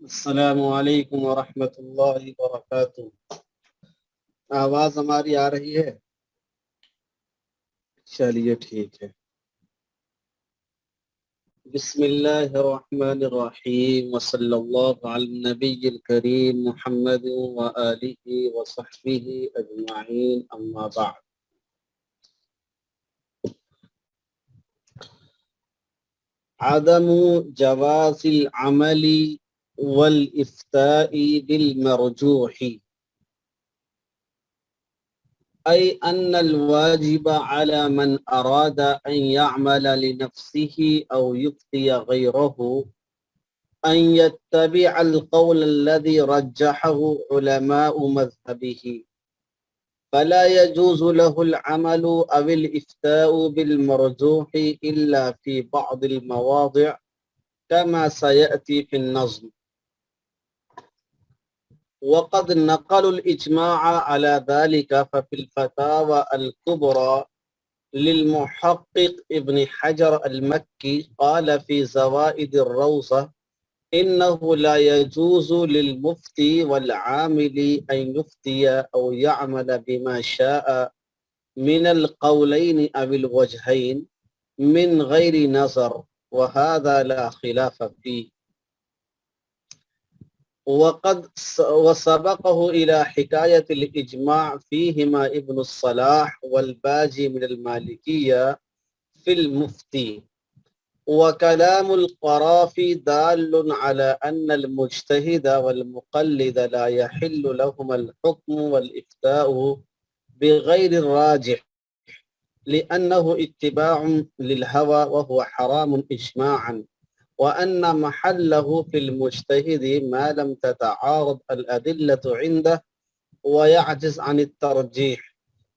السلام علیکم ورحمۃ اللہ وبرکاتہ۔ آواز ہماری آ رہی ہے؟ چلیے ٹھیک ہے۔ بسم اللہ الرحمن الرحیم وصلی اللہ علی النبی الکریم محمد وآلہ وصحبہ اجمعین، اما بعد۔ عدم جواز العمل والافتاء بالمرجوح، أي أن الواجب على من أراد أن يعمل لنفسه أو يفتي غيره أن يتبع القول الذي رجحه علماء مذهبه، فلا يجوز له العمل أو الإفتاء بالمرجوح إلا في بعض المواضع كما سيأتي في النظم. وقد نقلوا الإجماع على ذلك، ففي الفتاوى الكبرى للمحقق ابن حجر المكي قال في زوائد الروضة: إنه لا يجوز للمفتي والعامل أن يفتي أو يعمل بما شاء من القولين أو الوجهين من غير نظر، وهذا لا خلاف فيه. وسبقه إلى حكاية الإجماع فيهما ابن الصلاح والباجي من المالكية في المفتي. وكلام القرافي دال على أن المجتهد والمقلد لا يحل لهما الحكم والإفتاء بغير الراجح، لأنه اتباع للهوى وهو حرام إجماعا، وأن محله في المجتهد ما لم تتعارض الأدلة عنده ويعجز عن الترجيح،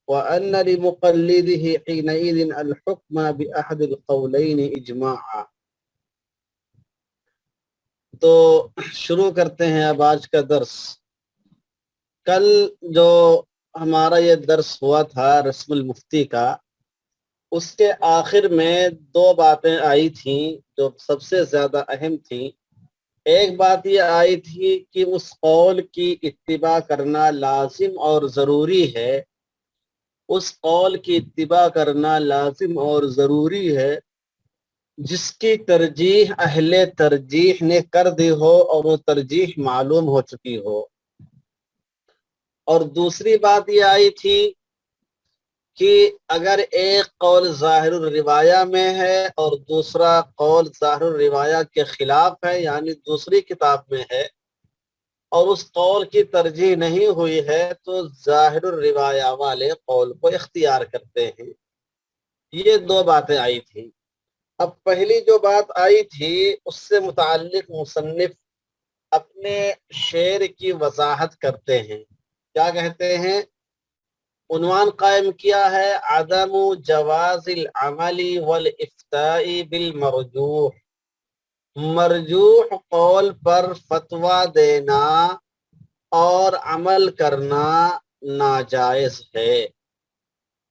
وأن لمقلده حينئذ الحكم بأحد القولين إجماعا۔ تو شروع کرتے ہیں اب آج کا درس۔ کل جو ہمارا یہ درس ہوا تھا رسم المفتی کا، اس کے آخر میں دو باتیں آئی تھیں جو سب سے زیادہ اہم تھیں۔ ایک بات یہ آئی تھی کہ اس قول کی اتباع کرنا لازم اور ضروری ہے، اس قول کی اتباع کرنا لازم اور ضروری ہے جس کی ترجیح اہل ترجیح نے کر دی ہو اور وہ ترجیح معلوم ہو چکی ہو۔ اور دوسری بات یہ آئی تھی کہ اگر ایک قول ظاہر الروایہ میں ہے اور دوسرا قول ظاہر الروایہ کے خلاف ہے، یعنی دوسری کتاب میں ہے، اور اس قول کی ترجیح نہیں ہوئی ہے، تو ظاہر الروایہ والے قول کو اختیار کرتے ہیں۔ یہ دو باتیں آئی تھیں۔ اب پہلی جو بات آئی تھی اس سے متعلق مصنف اپنے شعر کی وضاحت کرتے ہیں۔ کیا کہتے ہیں؟ عنوان قائم کیا ہے عدم جواز العمل والافتاء بالمرجوح، مرجوح قول پر فتویٰ دینا اور عمل کرنا ناجائز ہے،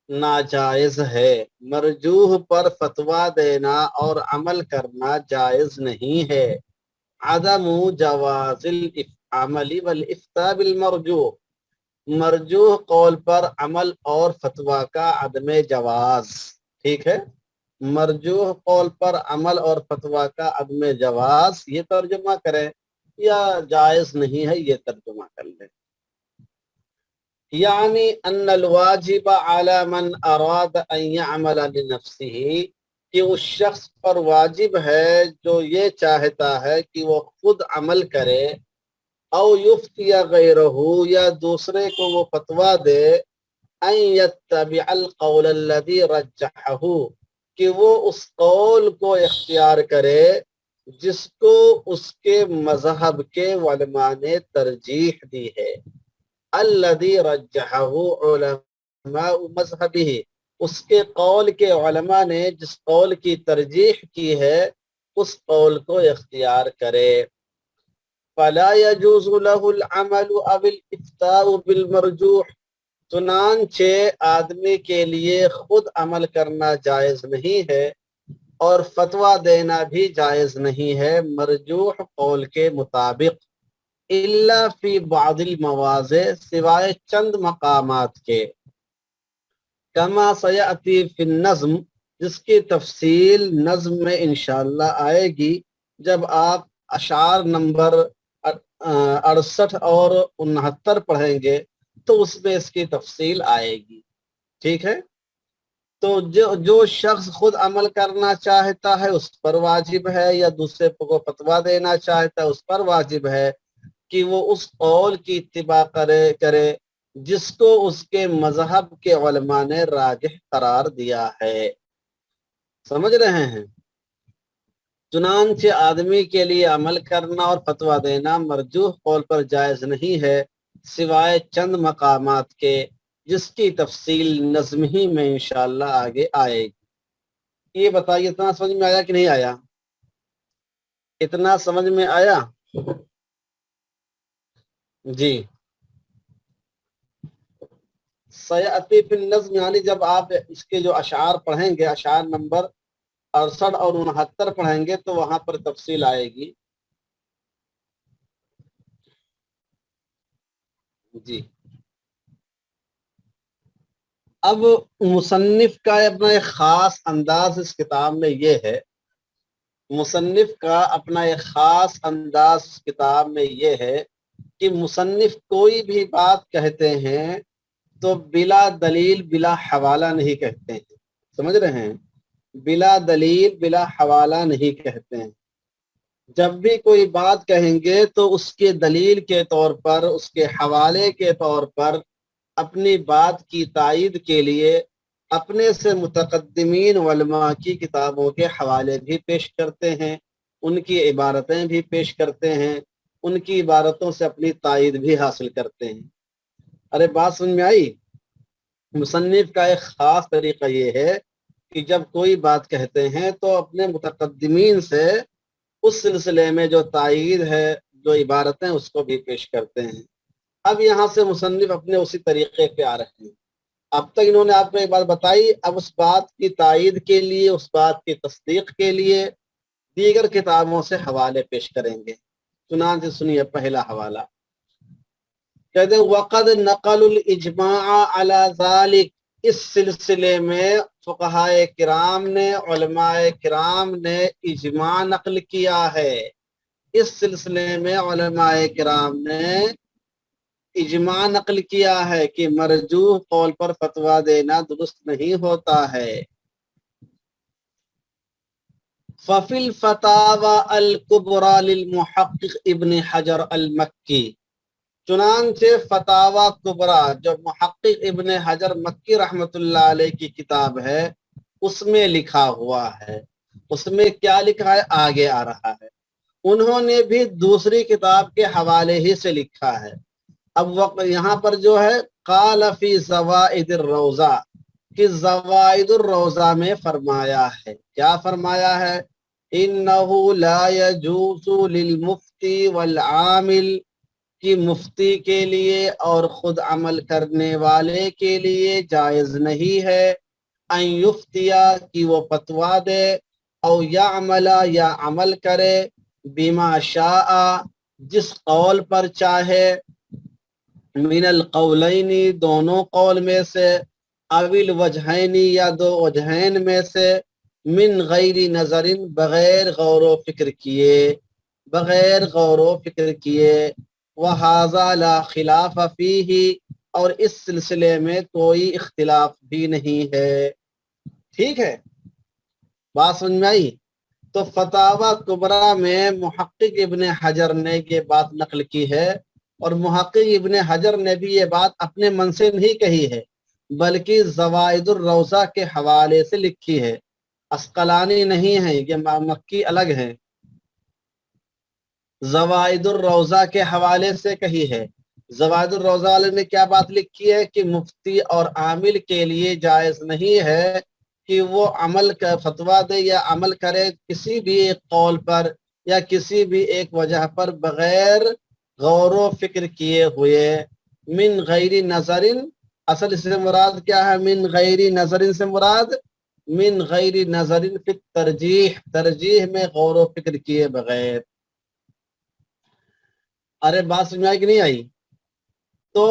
ناجائز ہے۔ مرجوح پر فتویٰ دینا اور عمل کرنا جائز نہیں ہے۔ عدم جواز العمل والافتاء بالمرجوح، مرجوح قول پر عمل اور فتویٰ کا عدم جواز، ٹھیک ہے؟ مرجوح قول پر عمل اور فتویٰ کا عدم جواز، یہ ترجمہ کریں، یا جائز نہیں ہے، یہ ترجمہ کر لیں۔ یعنی ان الواجب علی من اراد ان یعمل لنفسه، کہ اس شخص پر واجب ہے جو یہ چاہتا ہے کہ وہ خود عمل کرے، او یفتی غیرہ، یا دوسرے کو وہ فتویٰ دے، ان یتبع القول الذی رجحہ، کہ وہ اس قول کو اختیار کرے جس کو اس کے مذہب کے علماء نے ترجیح دی ہے۔ الذی رجحہ علماء مذہبہ، اس کے قول کے علماء نے جس قول کی ترجیح کی ہے اس قول کو اختیار کرے۔ فلا يجوز له العمل او الافتاء بالمرجوح، چنانچہ آدمی کے لیے خود عمل کرنا جائز نہیں ہے اور فتویٰ دینا بھی جائز نہیں ہے مرجوح قول کے مطابق، الا فی بعض المواضع، سوائے چند مقامات کے، کما سیأتی فی النظم، جس کی تفصیل نظم میں انشاءاللہ آئے گی جب آپ اشعار نمبر 68 اور 69 پڑھیں گے تو اس میں اس کی تفصیل آئے گی، ٹھیک ہے؟ تو جو شخص خود عمل کرنا چاہتا ہے اس پر واجب ہے، یا دوسرے کو فتویٰ دینا چاہتا ہے اس پر واجب ہے کہ وہ اس قول کی اتباع کرے جس کو اس کے مذہب کے علماء نے راجح قرار دیا ہے۔ سمجھ رہے ہیں؟ چنانچہ آدمی کے لیے عمل کرنا اور فتویٰ دینا مرجوح قول پر جائز نہیں ہے سوائے چند مقامات کے، جس کی تفصیل نظم ہی میں انشاءاللہ آگے آئے گی۔ یہ بتائیے اتنا سمجھ میں آیا کہ نہیں آیا؟ اتنا سمجھ میں آیا؟ جی، سیأتی فی النظم یعنی جب آپ اس کے جو اشعار پڑھیں گے، اشعار نمبر 68 اور 69 پڑھیں گے تو وہاں پر تفصیل آئے گی۔ جی، اب مصنف کا اپنا ایک خاص انداز اس کتاب میں یہ ہے، مصنف کا اپنا ایک خاص انداز اس کتاب میں یہ ہے کہ مصنف کوئی بھی بات کہتے ہیں تو بلا دلیل بلا حوالہ نہیں کہتے ہیں، سمجھ رہے ہیں؟ بلا دلیل بلا حوالہ نہیں کہتے ہیں، جب بھی کوئی بات کہیں گے تو اس کے دلیل کے طور پر، اس کے حوالے کے طور پر اپنی بات کی تائید کے لیے اپنے سے متقدمین علماء کی کتابوں کے حوالے بھی پیش کرتے ہیں، ان کی عبارتیں بھی پیش کرتے ہیں، ان کی عبارتوں سے اپنی تائید بھی حاصل کرتے ہیں۔ ارے بات سمجھ میں آئی؟ مصنف کا ایک خاص طریقہ یہ ہے کہ جب کوئی بات کہتے ہیں تو اپنے متقدمین سے اس سلسلے میں جو تائید ہے، جو عبارتیں، اس کو بھی پیش کرتے ہیں۔ اب یہاں سے مصنف اپنے اسی طریقے پہ آ رہے ہیں۔ اب تک انہوں نے آپ کو ایک بات بتائی، اب اس بات کی تائید کے لیے، اس بات کی تصدیق کے لیے دیگر کتابوں سے حوالے پیش کریں گے۔ چنانچہ سنیے پہلا حوالہ، کہتے ہیں وَقَدْ نَقَلُ الْإِجْمَاعَ عَلَى ذَلِكَ، اس سلسلے میں فقہائے کرام نے، علماء کرام نے اجماع نقل کیا ہے، اس سلسلے میں علماء کرام نے اجماع نقل کیا ہے کہ مرجوح قول پر فتویٰ دینا درست نہیں ہوتا ہے۔ فَفِي الْفَتَاوَى الْكُبْرَى لِلْمُحَقِّقِ ابن حجر المکی، چنانچہ فتاوی کبریٰ جو محقق ابن حجر مکی رحمۃ اللہ علیہ کی کتاب ہے اس میں لکھا ہوا ہے۔ اس میں کیا لکھا ہے آگے آ رہا ہے۔ انہوں نے بھی دوسری کتاب کے حوالے ہی سے لکھا ہے۔ اب یہاں پر جو ہے قال فی زوائد الروضہ، کہ زوائد الروضہ میں فرمایا ہے، کیا فرمایا ہے؟ انہ لا یجوز للمفتی والعامل، کہ مفتی کے لیے اور خود عمل کرنے والے کے لیے جائز نہیں ہے ان یفتیا، کہ وہ فتویٰ دے، او یعمل، یا عمل کرے، بما شاء، جس قول پر چاہے، من القولین، دونوں قول میں سے، اوی الوجہین، یا دو وجہین میں سے، من غیر نظر، بغیر غور و فکر کیے، بغیر غور و فکر کیے، وَهَذَا لَا خِلَافَ فِيهِ، اور اس سلسلے میں کوئی اختلاف بھی نہیں ہے۔ ٹھیک ہے، بات سمجھ میں آئی؟ تو فتاوی کبریٰ میں محقق ابن حجر نے یہ بات نقل کی ہے، اور محقق ابن حجر نے بھی یہ بات اپنے من سے نہیں کہی ہے بلکہ زوائد الروضہ کے حوالے سے لکھی ہے۔ عسقلانی نہیں ہے، یہ مکی الگ ہے، زوائد الروضہ کے حوالے سے کہی ہے۔ زوائد الروضہ والے نے کیا بات لکھی ہے کہ مفتی اور عامل کے لیے جائز نہیں ہے کہ وہ عمل کا فتویٰ دے یا عمل کرے کسی بھی ایک قول پر یا کسی بھی ایک وجہ پر بغیر غور و فکر کیے ہوئے، من غیر نظر، اصل اس سے مراد کیا ہے؟ من غیر نظر سے مراد من غیر نظر فی ترجیح، ترجیح میں غور و فکر کیے بغیر۔ ارے بات سمجھ آئی کہ نہیں آئی؟ تو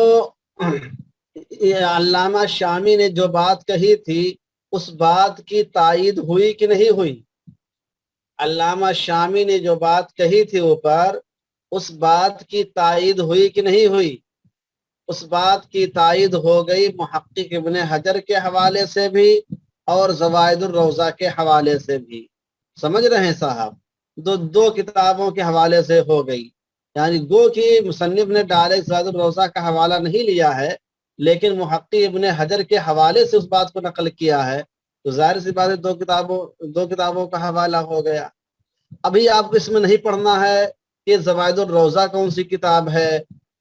یہ علامہ شامی نے جو بات کہی تھی اس بات کی تائید ہوئی کہ نہیں ہوئی؟ علامہ شامی نے جو بات کہی تھی اوپر، اس بات کی تائید ہوئی کہ نہیں ہوئی؟ اس بات کی تائید ہو گئی محقق ابن حجر کے حوالے سے بھی اور زوائد الروضہ کے حوالے سے بھی۔ سمجھ رہے ہیں صاحب؟ دو کتابوں کے حوالے سے ہو گئی، یعنی گو کہ مصنف نے ڈائریکٹ زوائد الروضہ کا حوالہ نہیں لیا ہے، لیکن محقق ابن حجر کے حوالے سے اس بات کو نقل کیا ہے، تو ظاہر سی بات ہے دو کتابوں کا حوالہ ہو گیا۔ ابھی آپ کو اس میں نہیں پڑھنا ہے کہ زوائد الروضہ کون سی کتاب ہے،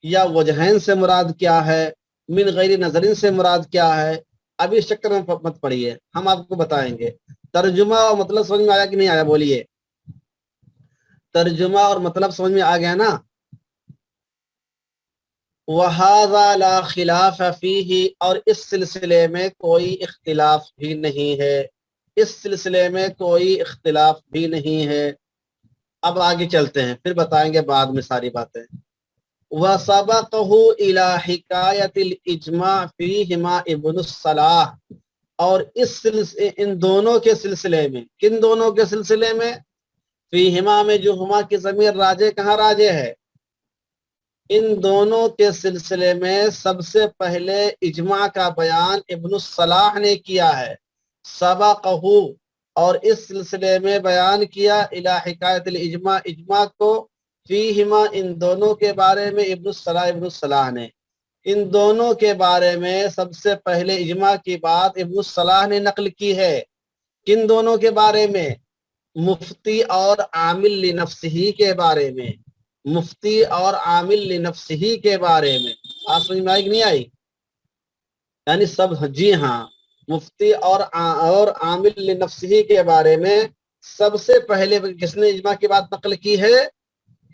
یا وجہین سے مراد کیا ہے، من غیر نظرین سے مراد کیا ہے، ابھی اس چکر میں مت پڑھیے، ہم آپ کو بتائیں گے۔ ترجمہ اور مطلب سمجھ میں آیا کہ نہیں آیا؟ بولیے، ترجمہ اور مطلب سمجھ میں آ گیا نا؟ وَهَذَا لَا خِلَافَ فِيهِ، اور اس سلسلے میں کوئی اختلاف بھی نہیں ہے، اس سلسلے میں کوئی اختلاف بھی نہیں ہے۔ اب آگے چلتے ہیں، پھر بتائیں گے بعد میں ساری باتیں۔ وَسَبَقَهُ إِلَى حِكَایَةِ الْإِجْمَاعِ فِيهِمَا ابن الصلاح، اور ان دونوں کے سلسلے میں، کن دونوں کے سلسلے میں؟ فیہما میں جو ہما کی ضمیر راجع کہاں راجع ہے؟ ان دونوں کے سلسلے میں سب سے پہلے اجماع کا بیان ابن الصلاح نے کیا ہے، سبقہ، اور اس سلسلے میں بیان کیا الی حکایت الاجماع، اجماع کو، فیہما ان دونوں کے بارے میں ابن الصلاح نے، ان دونوں کے بارے میں سب سے پہلے اجماع کی بات ابن الصلاح نے نقل کی ہے۔ کن دونوں کے بارے میں؟ مفتی اور عامل لنفسہی کے بارے میں، مفتی اور عامل لنفسہی کے بارے میں۔ آپ سمجھ میں آئی کہ نہیں آئی؟ یعنی سب، جی ہاں، مفتی اور عامل لنفسہی کے بارے میں سب سے پہلے کس نے اجماع کی بات نقل کی ہے؟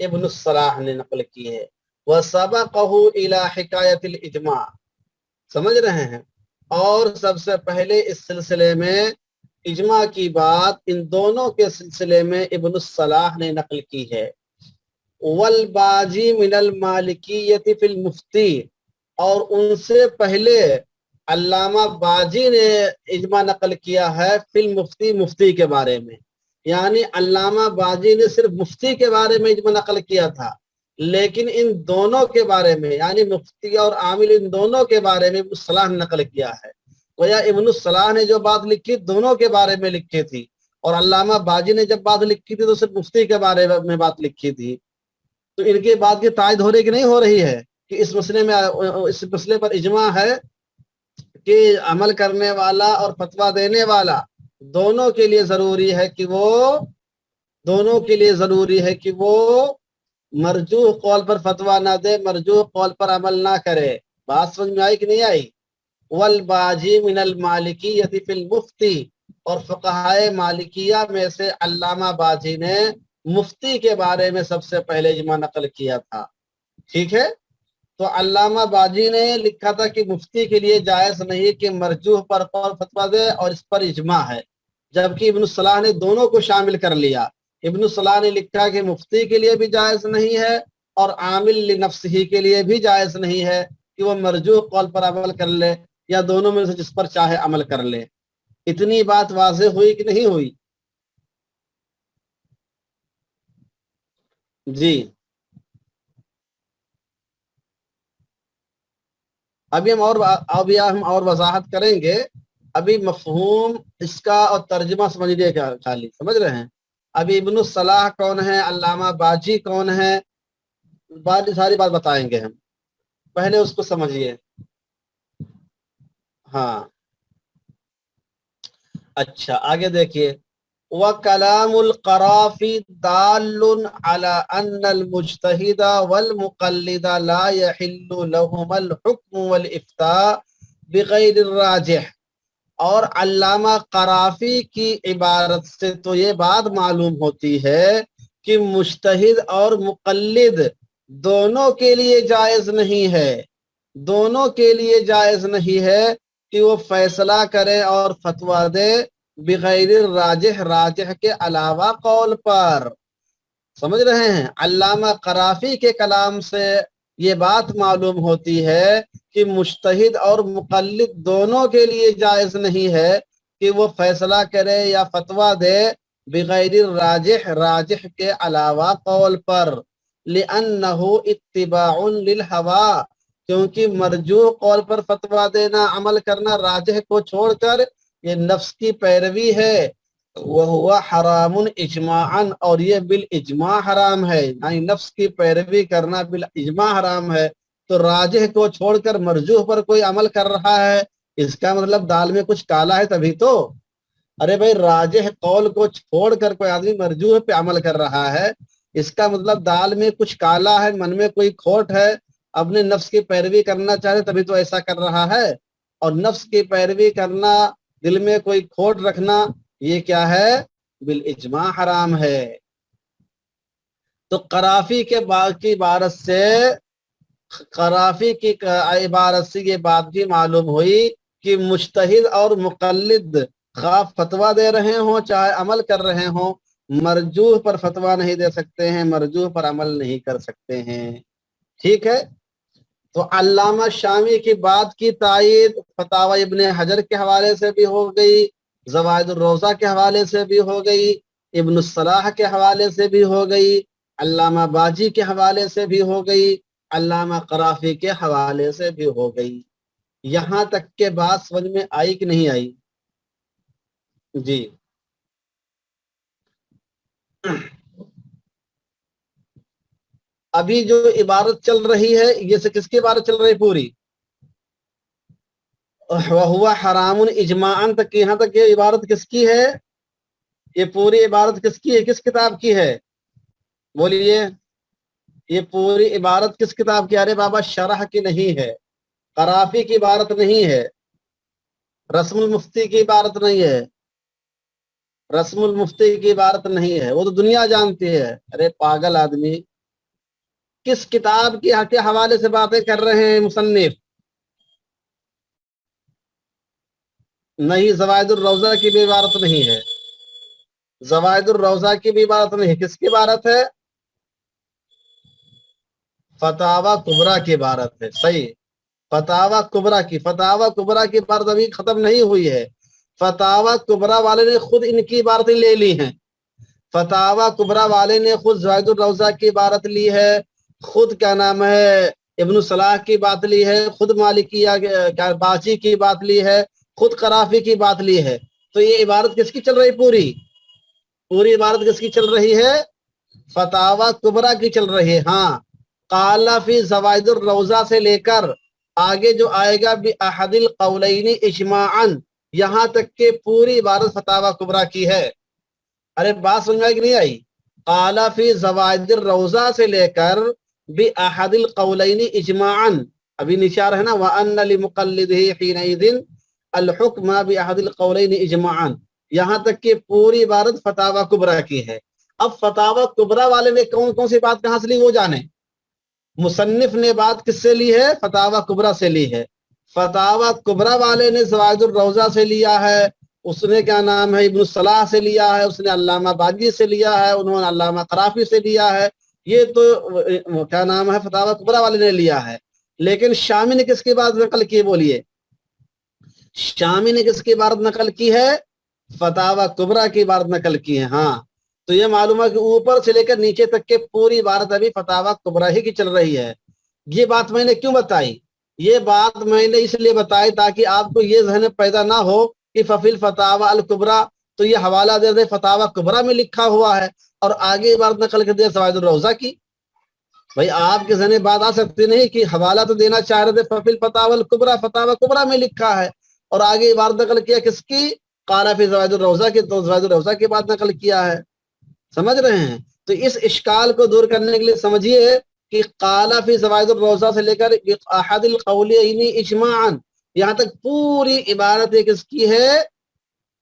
ابن الصلاح نے نقل کی ہے۔ وَسَبَقَهُ إِلَى حِكَایَةِ الْإِجْمَاع، سمجھ رہے ہیں؟ اور سب سے پہلے اس سلسلے میں اجماع کی بات ان دونوں کے سلسلے میں ابن الصلاح نے نقل کی ہے۔ والباجی من المالکیت فی المفتی، اور ان سے پہلے علامہ باجی نے اجماع نقل کیا ہے فی المفتی، مفتی کے بارے میں، یعنی علامہ باجی نے صرف مفتی کے بارے میں اجماع نقل کیا تھا، لیکن ان دونوں کے بارے میں، یعنی مفتی اور عامل ان دونوں کے بارے میں ابن الصلاح نے نقل کیا ہے۔ گویا ابن الصلاح نے جو بات لکھی دونوں کے بارے میں لکھی تھی، اور علامہ باجی نے جب بات لکھی تھی تو صرف مفتی کے بارے میں بات لکھی تھی۔ تو ان کے بات کی تائید ہو رہی کہ نہیں ہو رہی ہے کہ اس مسئلے پر اجماع ہے کہ عمل کرنے والا اور فتویٰ دینے والا دونوں کے لیے ضروری ہے کہ وہ مرجوح قول پر فتویٰ نہ دے، مرجوح قول پر عمل نہ کرے۔ بات سمجھ میں آئی کہ نہیں آئی؟ والباجی من المالکیت فی المفتی، اور فقہائے مالکیہ میں سے علامہ باجی نے مفتی کے بارے میں سب سے پہلے اجماع نقل کیا تھا۔ ٹھیک ہے؟ تو علامہ باجی نے لکھا تھا کہ مفتی کے لیے جائز نہیں کہ مرجوح پر قول فتویٰ دے، اور اس پر اجماع ہے، جبکہ ابن الصلاح نے دونوں کو شامل کر لیا۔ ابن الصلاح نے لکھا کہ مفتی کے لیے بھی جائز نہیں ہے اور عامل لنفسہی کے لیے بھی جائز نہیں ہے کہ وہ مرجوح قول پر عمل کر لے یا دونوں میں سے جس پر چاہے عمل کر لے۔ اتنی بات واضح ہوئی کہ نہیں ہوئی؟ جی، ابھی ہم اور وضاحت کریں گے۔ ابھی مفہوم اس کا اور ترجمہ سمجھیے گا، خالی سمجھ رہے ہیں؟ ابھی ابن الصلاح کون ہے، علامہ باجی کون ہے، ساری بات بتائیں گے ہم، پہلے اس کو سمجھیے۔ ہاں اچھا، آگے دیکھیے۔ وَكَلَامُ الْقَرَافِي دَالٌ عَلَىٰ أَنَّ الْمُجْتَهِدَ وَالْمُقَلِّدَ لَا يَحِلُّ لَهُمَا الْحُكْمُ وَالْإِفْتَاءُ بِغَيْرِ الرَّاجِحِ، اور علامہ قرافی کی عبارت سے تو یہ بات معلوم ہوتی ہے کہ مجتہد اور مقلد دونوں کے لیے جائز نہیں ہے، دونوں کے لیے جائز نہیں ہے کہ وہ فیصلہ کرے اور فتویٰ دے بغیر راجح، راجح کے علاوہ قول پر. سمجھ رہے ہیں؟ علامہ قرافی کے کلام سے یہ بات معلوم ہوتی ہے کہ مجتہد اور مقلد دونوں کے لیے جائز نہیں ہے کہ وہ فیصلہ کرے یا فتویٰ دے بغیر راجح، راجح کے علاوہ قول پر. لِأَنَّهُ اتباع للہوا، کیونکہ مرجوح قول پر فتویٰ دینا، عمل کرنا راجح کو چھوڑ کر، یہ نفس کی پیروی ہے. وَهُوَ حرام اجماعاً، اور یہ بالاجماع حرام ہے، یعنی نفس کی پیروی کرنا بالاجماع حرام ہے. تو راجح کو چھوڑ کر مرجوح پر کوئی عمل کر رہا ہے، اس کا مطلب دال میں کچھ کالا ہے تبھی تو. ارے بھائی، راجح قول کو چھوڑ کر کوئی آدمی مرجوح پہ عمل کر رہا ہے، اس کا مطلب دال میں کچھ کالا ہے، من میں کوئی کھوٹ ہے، اپنے نفس کی پیروی کرنا چاہے تبھی تو ایسا کر رہا ہے. اور نفس کی پیروی کرنا، دل میں کوئی کھوٹ رکھنا، یہ کیا ہے؟ بالاجماع حرام ہے. تو قرافی کے کی عبارت سے، قرافی کی عبارت سے یہ بات بھی معلوم ہوئی کہ مجتہد اور مقلد خواہ فتویٰ دے رہے ہوں چاہے عمل کر رہے ہوں، مرجوح پر فتویٰ نہیں دے سکتے ہیں، مرجوح پر عمل نہیں کر سکتے ہیں. ٹھیک ہے؟ تو علامہ شامی کی بات کی تائید فتاوی ابن حجر کے حوالے سے بھی ہو گئی، زوائد الروضہ کے حوالے سے بھی ہو گئی، ابن الصلاح کے حوالے سے بھی ہو گئی، علامہ باجی کے حوالے سے بھی ہو گئی، علامہ قرافی کے حوالے سے بھی ہو گئی. یہاں تک کے بات سمجھ میں آئی کہ نہیں آئی؟ جی. ابھی جو عبارت چل رہی ہے، یہ سے کس کی عبارت چل رہی پوری؟ وَهُوَ حَرَامٌ اجماعاً تک، یہاں تک یہ عبارت کس کی ہے؟ یہ پوری عبارت کس کی ہے؟ کس کتاب کی ہے؟ بولیے. یہ پوری عبارت کس کتاب کی؟ ارے بابا، شرح کی نہیں ہے، قرافی کی عبارت نہیں ہے، رسم المفتی کی عبارت نہیں ہے، رسم المفتی کی عبارت نہیں ہے، وہ تو دنیا جانتی ہے. ارے پاگل آدمی، کس کتاب کے حوالے سے باتیں کر رہے ہیں مصنف؟ نہیں، زوائد الروضہ کی بھی عبارت نہیں ہے، زوائد الروضہ کی بھی عبارت نہیں ہے. کس کی عبارت ہے؟ فتاوی کبریٰ کی عبارت ہے. صحیح، فتاوی کبریٰ کی، فتاوی کبریٰ کی عبارت ابھی ختم نہیں ہوئی ہے. فتاوی کبریٰ والے نے خود ان کی عبارتیں لے لی ہیں. فتاوی کبریٰ والے نے خود زوائد الروضہ کی عبارت لی ہے، خود کیا نام ہے ابن صلاح کی بات لی ہے، خود مالکیہ باجی کی بات لی ہے، خود قرافی کی بات لی ہے. تو یہ عبارت کس کی چل رہی؟ پوری عبارت کس کی چل رہی ہے؟ فتاوی کبریٰ کی چل رہی ہے. ہاں، قال فی زوائد الروضہ سے لے کر آگے جو آئے گا بأحد القولین اجماعاً، یہاں تک کہ پوری عبارت فتاوی کبریٰ کی ہے. ارے بات سمجھ میں آئی کہ نہیں آئی؟ قال فی زوائد الروضہ سے لے کر بأحد القولین اجماعاً، ابھی نشار ہے نا، وَأَنَّ لِمُقَلِّدِهِ حِينَئِذٍ الحکم بأحد القولین اجماعاً، یہاں تک کہ پوری عبارت فتاوی کبریٰ کی ہے. اب فتاوی کبریٰ والے نے کون کون سی بات کہاں سے لی وہ جانے. مصنف نے بات کس سے لی ہے؟ فتاوی کبریٰ سے لی ہے. فتاوی کبریٰ والے نے زوائد الروضہ سے لیا ہے، اس نے کیا نام ہے ابن الصلاح سے لیا ہے، اس نے علامہ باجی سے لیا ہے، انہوں نے علامہ قرافی سے لیا ہے. یہ تو کیا نام ہے فتاوی کبریٰ والے نے لیا ہے. لیکن شامی نے کس کی بات نقل کی؟ بولیے. شامی نے کس کی عبارت نقل کی ہے؟ فتاوی کبریٰ کی عبارت نقل کی ہے. ہاں، تو یہ معلوم ہے کہ اوپر سے لے کر نیچے تک کے پوری عبارت ابھی فتاوی کبریٰ ہی کی چل رہی ہے. یہ بات میں نے کیوں بتائی؟ یہ بات میں نے اس لیے بتائی تاکہ آپ کو یہ ذہن پیدا نہ ہو کہ ففی الفتاوی الکبریٰ، تو یہ حوالہ دے دے فتاوی کبریٰ میں لکھا ہوا ہے اور آگے عبارت نقل کر دے زوائد الروضہ کی. بھائی آپ کے ذہن بات آ سکتی نہیں کہ حوالہ تو دینا چاہ رہے تھے ففی الفتاوی الکبریٰ، فتاوی کبریٰ میں لکھا ہے، اور آگے عبارت نقل کیا کس کی؟ قال فی زوائد الروضہ کی، تو زوائد الروضہ کی بات نقل کیا ہے. سمجھ رہے ہیں؟ تو اس اشکال کو دور کرنے کے لیے سمجھیے کہ قال فی زوائد الروضہ سے لے کر احد القولین اجماعاً، یہاں تک پوری عبارت کس کی ہے؟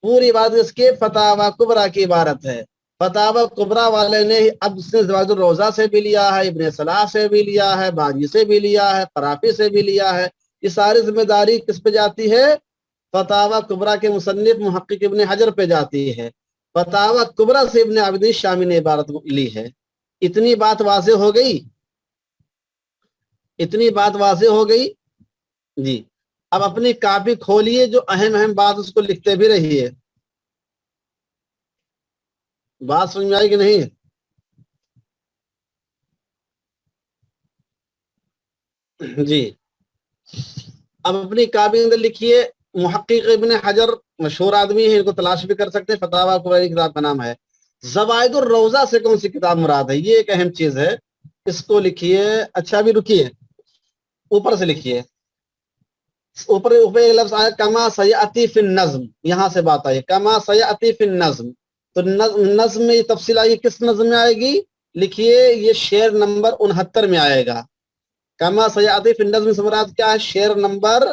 پوری عبارت اس کے فتاوی کبریٰ کی عبارت ہے. فتاوی کبریٰ والے نے اب سے زوائد الروضہ سے بھی لیا ہے، ابن صلاح سے بھی لیا ہے، باجی سے بھی لیا ہے، قرافی سے بھی لیا ہے. یہ ساری ذمہ داری کس پہ جاتی ہے؟ فتاوا کبرا کے مصنف محقق ابن حجر پہ جاتی ہے، فتاوا کبرا سے ابن عابدین شامی نے عبارت لی ہے۔ اتنی بات واضح ہو گئی، اتنی بات واضح ہو گئی جی۔ اب اپنی کاپی کھولیے، جو اہم اہم بات اس کو لکھتے بھی رہیے۔ بات سمجھ میں آئی کہ نہیں؟ جی، اب اپنی کاپی کے اندر لکھیے، محقق ابن حجر مشہور آدمی ہے، ان کو تلاش بھی کر سکتے ہیں، فتاوا کبرا کتاب کا نام ہے۔ زوائد الروضہ سے کون سی کتاب مراد ہے، یہ ایک اہم چیز ہے، اس کو لکھیے۔ اچھا بھی رکیے، اوپر سے لکھیے، اوپر اوپر ایک لفظ آیا کما سیاتی فی النظم، یہاں سے بات آئی کما سیاتی فی النظم، تو نظم میں یہ تفصیل آئی، کس نظم میں آئے گی؟ لکھیے یہ شعر نمبر 69 میں آئے گا۔ کما سیاتی فی النظم سے مراد کیا ہے؟ شعر نمبر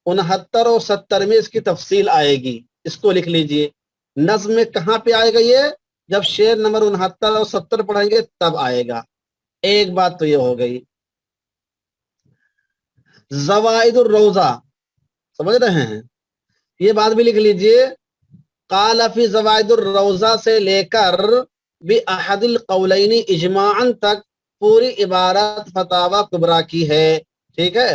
69 اور 70 میں اس کی تفصیل آئے گی، اس کو لکھ لیجئے۔ نظم میں کہاں پہ آئے گا یہ؟ جب شعر نمبر 69 اور 70 پڑھیں گے تب آئے گا۔ ایک بات تو یہ ہو گئی۔ زوائد الروضہ سمجھ رہے ہیں؟ یہ بات بھی لکھ لیجئے، قال فی زوائد الروضہ سے لے کر بأحد القولین اجماعاً تک پوری عبارت فتاوا کبرا کی ہے، ٹھیک ہے؟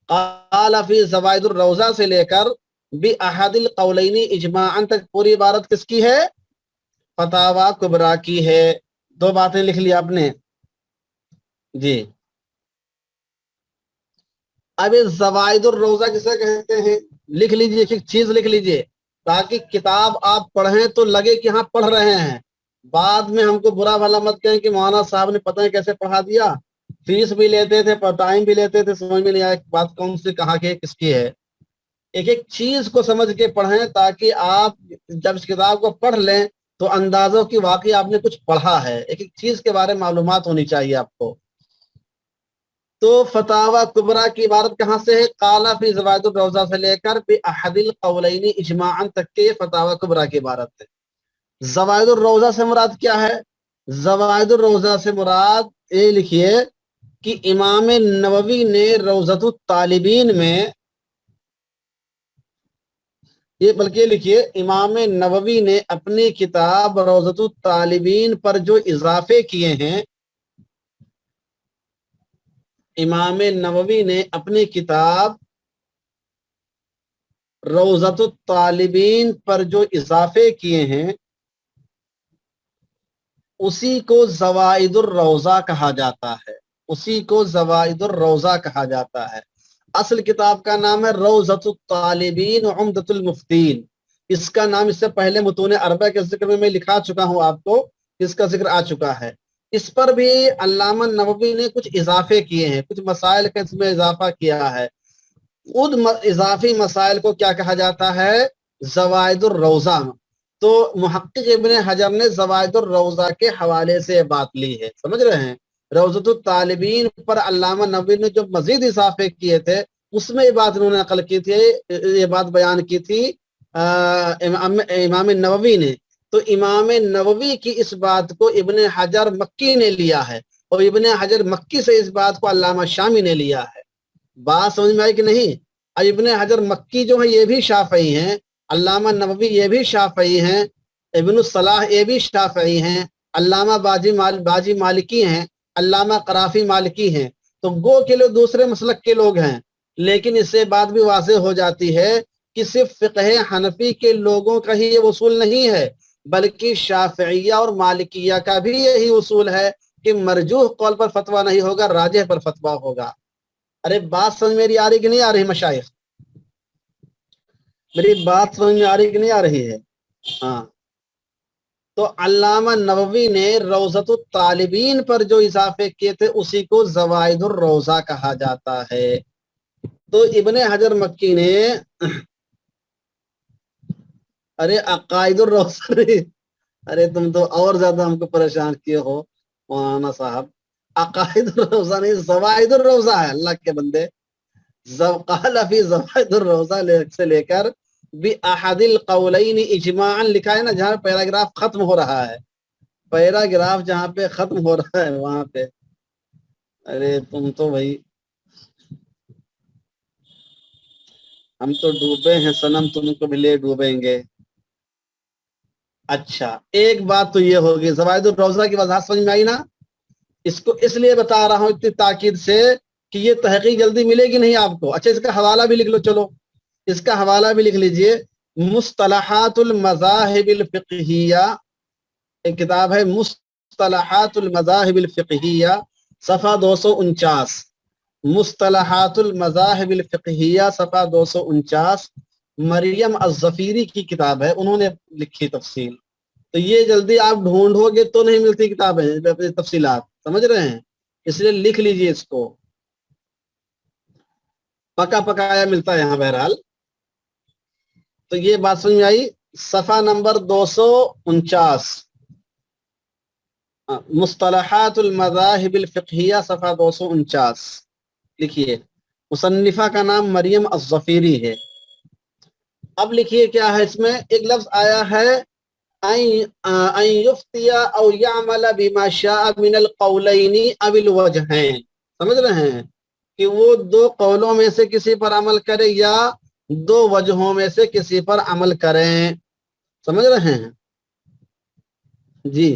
قال فی زوائد الروضہ سے لے کر بأحد القولین اجماعاً تک پوری عبارت کس کی ہے؟ فتاوا کبرا کی ہے۔ دو باتیں لکھ لی آپ نے جی۔ اب زوائد الروضہ کسے کہتے ہیں؟ لکھ لیجئے، ایک چیز لکھ لیجئے تاکہ کتاب آپ پڑھیں تو لگے کہ ہاں پڑھ رہے ہیں، بعد میں ہم کو برا بھلا مت کہیں کہ مولانا صاحب نے پتہ ہے کیسے پڑھا دیا، فیس بھی لیتے تھے، ٹائم بھی لیتے تھے، سمجھ میں نہیں آیا بات کون سی کہاں کی کس کی ہے۔ ایک ایک چیز کو سمجھ کے پڑھیں تاکہ آپ جب اس کتاب کو پڑھ لیں تو اندازوں کی واقعی آپ نے کچھ پڑھا ہے، ایک ایک چیز کے بارے میں معلومات ہونی چاہیے آپ کو۔ تو فتاوا کبرا کی عبارت کہاں سے ہے؟ قال فی زوائد الروضہ سے لے کر بأحد القولین اجماعاً تک کے یہ فتاوا کبرا کی عبارت ہے۔ زوائد الروضہ سے مراد کیا ہے؟ زوائد الروضہ سے مراد یہ لکھیے کہ امام نووی نے روضۃ الطالبین میں، یہ بلکہ لکھیے امام نووی نے اپنی کتاب روضۃ الطالبین پر جو اضافے کیے ہیں، امام نووی نے اپنی کتاب روضۃ الطالبین پر جو اضافے کیے ہیں اسی کو زوائد الروضہ کہا جاتا ہے، اسی کو زوائد الروضہ کہا جاتا ہے۔ اصل کتاب کا نام ہے روضۃ الطالبین عمدۃ المفتین، اس کا نام اس سے پہلے متون اربع کے ذکر میں لکھا چکا ہوں آپ کو، اس کا ذکر آ چکا ہے۔ اس پر بھی علامہ نووی نے کچھ اضافے کیے ہیں، کچھ مسائل کا اس میں اضافہ کیا ہے، ان اضافی مسائل کو کیا کہا جاتا ہے؟ زوائد الروضہ۔ تو محقق ابن حجر نے زوائد الروضہ کے حوالے سے بات لی ہے، سمجھ رہے ہیں؟ روضۃ الطالبین پر علامہ نووی نے جو مزید اضافے کیے تھے اس میں یہ بات انہوں نے نقل کی تھی، یہ بات بیان کی تھی امام نووی نے۔ تو امام نووی کی اس بات کو ابن حجر مکی نے لیا ہے، اور ابن حجر مکی سے اس بات کو علامہ شامی نے لیا ہے۔ بات سمجھ میں آئی کہ نہیں؟ ابن حجر مکی جو ہے یہ بھی شافعی ہیں، علامہ نووی یہ بھی شافعی ہیں، ابن الصلاح یہ بھی شافعی ہیں، علامہ باجی مالکی ہیں، علامہ قرافی مالکی ہیں، تو گو کے لوگ دوسرے مسلک کے لوگ ہیں۔ لیکن اس سے بات بھی واضح ہو جاتی ہے کہ صرف فقہ حنفی کے لوگوں کا ہی یہ اصول نہیں ہے، بلکہ شافعیہ اور مالکیہ کا بھی یہی اصول ہے کہ مرجوح قول پر فتویٰ نہیں ہوگا، راجح پر فتویٰ ہوگا۔ ارے بات سمجھ میری آ رہی کہ نہیں آ رہی مشائخ؟ میری بات سمجھ میں آ رہی کہ نہیں آ رہی ہے؟ ہاں، تو علامہ نووی نے روضۃ الطالبین پر جو اضافے کیے تھے اسی کو زوائد الروضہ کہا جاتا ہے۔ تو ابن حجر مکی نے ارے عقائد الروضہ، ارے تم تو اور زیادہ ہم کو پریشان کیے ہو مولانا صاحب، عقائد الروضہ نہیں زوائد الروضہ ہے، اللہ کے بندے۔ قال فی زوائد الروضہ سے لے کر بأحد القولین اجماعاً لکھا ہے نا، جہاں پیراگراف ختم ہو رہا ہے، پیراگراف جہاں پہ ختم ہو رہا ہے وہاں پہ، ارے تم تو بھائی ہم تو ڈوبے ہیں صنم، تم کو بھی لے ڈوبیں گے. اچھا ایک بات تو یہ ہوگی، زوائد الروضہ کی وضاحت سمجھ میں آئی نا؟ اس کو اس لیے بتا رہا ہوں اتنی تاکید سے کہ یہ تحقیق جلدی ملے گی نہیں آپ کو. اچھا اس کا حوالہ بھی لکھ لو، چلو اس کا حوالہ بھی لکھ لیجئے. مصطلحات المذاہب الفقہیہ، ایک کتاب ہے مصطلحات المذاہب الفقہیہ، صفحہ 249. مصطلحات المذاہب الفقہیہ صفحہ 249، مریم الظفیری کی کتاب ہے، انہوں نے لکھی تفصیل. تو یہ جلدی آپ ڈھونڈو گے تو نہیں ملتی کتابیں تفصیلات، سمجھ رہے ہیں؟ اس لیے لکھ لیجئے اس کو، پکا پکایا ملتا ہے یہاں بہرحال. تو یہ بات سمجھ میں آئی؟ صفحہ نمبر 249، مصطلحات المذاہب الفقہیہ صفحہ 249 لکھیے. مصنفہ کا نام مریم الظفیری ہے. اب لکھیے کیا ہے اس میں، ایک لفظ آیا ہے ان یفتی او یعمل بما شاء من القولین او الوجہین. سمجھ رہے ہیں کہ وہ دو قولوں میں سے کسی پر عمل کرے یا دو وجہوں میں سے کسی پر عمل کریں. سمجھ رہے ہیں جی؟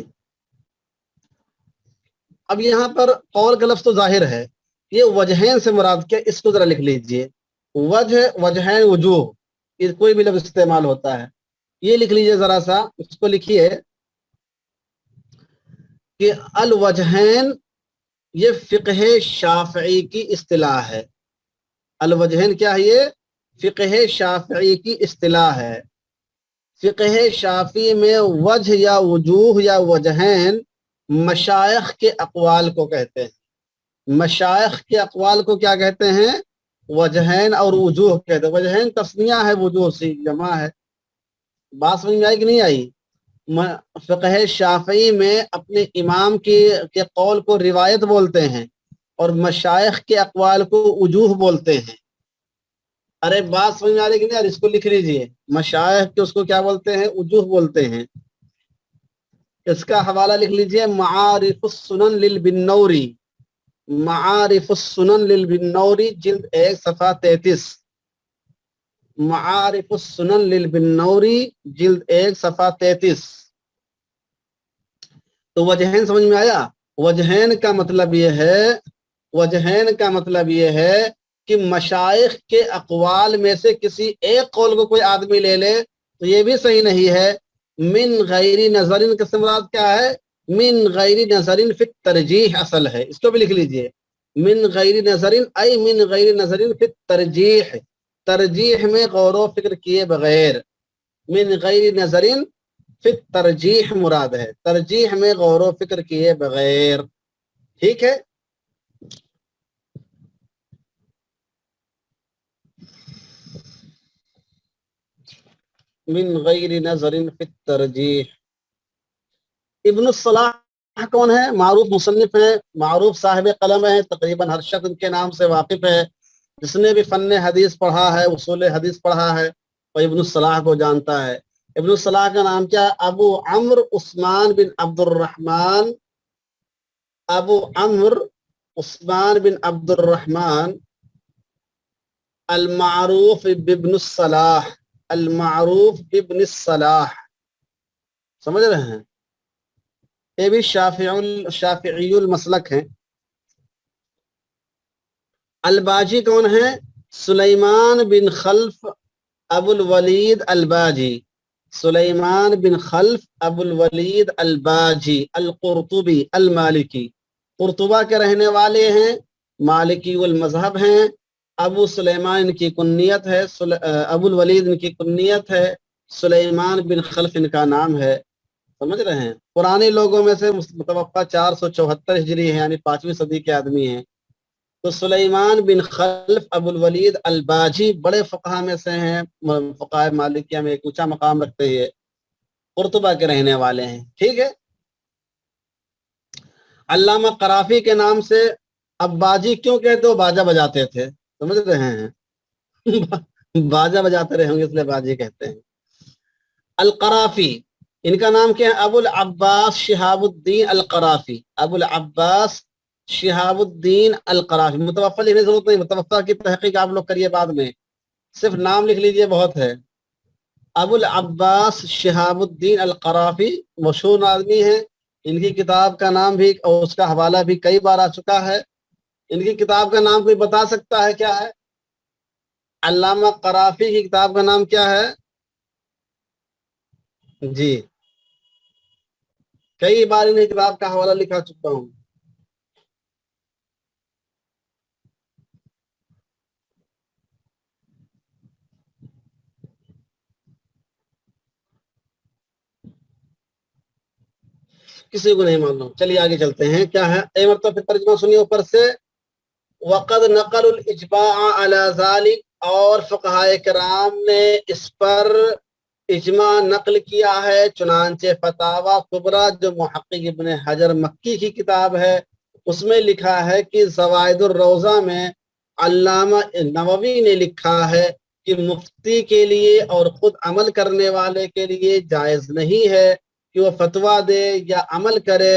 اب یہاں پر قول کا لفظ تو ظاہر ہے، یہ وجہین سے مراد کیا، اس کو ذرا لکھ لیجئے. وجہ، وجہین، وجوہ، یہ کوئی بھی لفظ استعمال ہوتا ہے. یہ لکھ لیجئے ذرا سا، اس کو لکھیے کہ الوجہین یہ فقہ شافعی کی اصطلاح ہے. الوجہین کیا ہے؟ یہ فقہ شافعی کی اصطلاح ہے. فقہ شافعی میں وجہ یا وجوہ یا وجہین مشائخ کے اقوال کو کہتے ہیں. مشائخ کے اقوال کو کیا کہتے ہیں؟ وجہین اور وجوہ کہتے ہیں. وجہین تسنیہ ہے، وجوہ سی جمع ہے. بات سمجھ میں آئی کہ نہیں آئی؟ فقہ شافعی میں اپنے امام کے قول کو روایت بولتے ہیں اور مشائخ کے اقوال کو وجوہ بولتے ہیں. ارے بات سمجھ میں آ رہی کہ نہیں یار؟ اس کو لکھ لیجئے، مشائخ کے اس کو کیا بولتے ہیں؟ وجوہ بولتے ہیں. اس کا حوالہ لکھ لیجئے، معارف السنن للبنوری، معارف السنن للبنوری جلد 1 صفحہ 33. معارف السنن للبنوری جلد 1 صفحہ 33. تو وجہین سمجھ میں آیا؟ وجہین کا مطلب یہ ہے، وجہین کا مطلب یہ ہے کہ مشائخ کے اقوال میں سے کسی ایک قول کو کوئی آدمی لے لے تو یہ بھی صحیح نہیں ہے. من غیر نظرین کا مراد کیا ہے؟ من غیر نظرین فی الترجیح اصل ہے، اس کو بھی لکھ لیجئے. من غیر نظرین ای من غیر نظرین فی الترجیح، ترجیح میں غور و فکر کیے بغیر. من غیر نظرین فی الترجیح مراد ہے، ترجیح میں غور و فکر کیے بغیر. ٹھیک ہے؟ من غیر نظر فی الترجیح. ابن الصلاح کون ہے؟ معروف مصنف ہے، معروف صاحب قلم ہے، تقریباً ہر شخص ان کے نام سے واقف ہے. جس نے بھی فن حدیث پڑھا ہے، اصول حدیث پڑھا ہے، وہ ابن الصلاح کو جانتا ہے. ابن الصلاح کا نام کیا؟ ابو عمرو عثمان بن عبد الرحمن، ابو عمرو عثمان بن عبد الرحمن المعروف بابن الصلاح، المعروف بابن الصلاح. سمجھ رہے ہیں؟ یہ بھی شافعی المسلک ہیں. الباجی کون ہے؟ سلیمان بن خلف ابو الولید الباجی، سلیمان بن خلف ابو الولید الباجی القرطبی المالکی، قرطبہ کے رہنے والے ہیں، مالکی المذہب ہیں. ابو سلیمان ان کی کنیت ہے، ابو الولید ان کی کنیت ہے، سلیمان بن خلف ان کا نام ہے. سمجھ رہے ہیں؟ پرانے لوگوں میں سے متوفہ 474 ہجری ہے، یعنی 5ویں صدی کے آدمی ہیں. تو سلیمان بن خلف ابو الولید الباجی بڑے فقہ میں سے ہیں، فقہ مالکیہ میں ایک اونچا مقام رکھتے ہیں، قرطبہ کے رہنے والے ہیں. ٹھیک ہے؟ علامہ قرافی کے نام سے اب باجی کیوں کہتے ہو؟ باجا بجاتے تھے. سمجھ رہے ہیں؟ باجا بجاتے رہے ہوں گے اس لیے باجی کہتے ہیں. القرافی ان کا نام کیا ہے؟ ابو العباس شہاب الدین القرافی، ابو العباس شہاب الدین القرافی. متوفى لکھنے کی ضرورت نہیں، متوفى کی تحقیق آپ لوگ کریے بعد میں. صرف نام لکھ لیجئے بہت ہے۔ ابو العباس شہاب الدین القرافی مشہور آدمی ہیں، ان کی کتاب کا نام بھی اور اس کا حوالہ بھی کئی بار آ چکا ہے۔ ان کی کتاب کا نام کوئی بتا سکتا ہے کیا ہے؟ علامہ قرافی کی کتاب کا نام کیا ہے؟ جی کئی بار انہیں کتاب کا حوالہ لکھا چکا ہوں۔ کسی کو نہیں معلوم، چلیے آگے چلتے ہیں۔ کیا ہے ایک مرتبہ پھر ترجمہ سنیے اوپر سے۔ وقد نقل الاجماع علی ذلک، اور فقہائے کرام نے اس پر اجماع نقل کیا ہے، چنانچہ فتاوی کبریٰ جو محقق ابن حجر مکی کی کتاب ہے اس میں لکھا ہے کہ زوائد الروضہ میں علامہ نووی نے لکھا ہے کہ مفتی کے لیے اور خود عمل کرنے والے کے لیے جائز نہیں ہے کہ وہ فتویٰ دے یا عمل کرے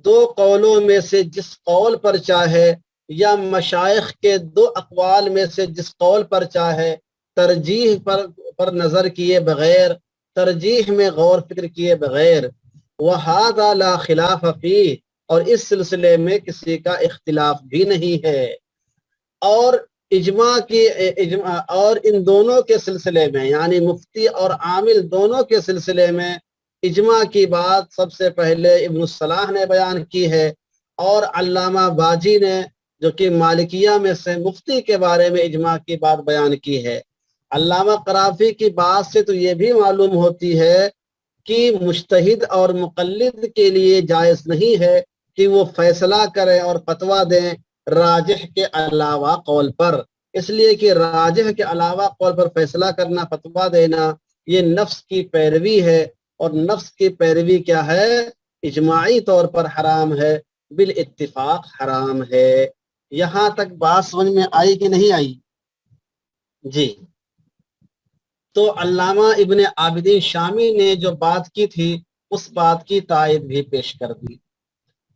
دو قولوں میں سے جس قول پر چاہے، یا مشائخ کے دو اقوال میں سے جس قول پر چاہے، ترجیح پر نظر کیے بغیر، ترجیح میں غور فکر کیے بغیر۔ وَهَذَا لَا خِلَافَ فِيهِ، اور اس سلسلے میں کسی کا اختلاف بھی نہیں ہے۔ اور اور ان دونوں کے سلسلے میں، یعنی مفتی اور عامل دونوں کے سلسلے میں اجماع کی بات سب سے پہلے ابن الصلاح نے بیان کی ہے، اور علامہ باجی نے جو کہ مالکیہ میں سے مفتی کے بارے میں اجماع کی بات بیان کی ہے۔ علامہ قرافی کی بات سے تو یہ بھی معلوم ہوتی ہے کہ مجتہد اور مقلد کے لیے جائز نہیں ہے کہ وہ فیصلہ کریں اور فتویٰ دیں راجح کے علاوہ قول پر، اس لیے کہ راجح کے علاوہ قول پر فیصلہ کرنا، فتویٰ دینا، یہ نفس کی پیروی ہے، اور نفس کی پیروی کیا ہے؟ اجماعی طور پر حرام ہے، بالاتفاق حرام ہے۔ یہاں تک بات سمجھ میں آئی کہ نہیں آئی؟ جی تو علامہ ابن عابدین شامی نے جو بات کی تھی اس بات کی تائید بھی پیش کر دی۔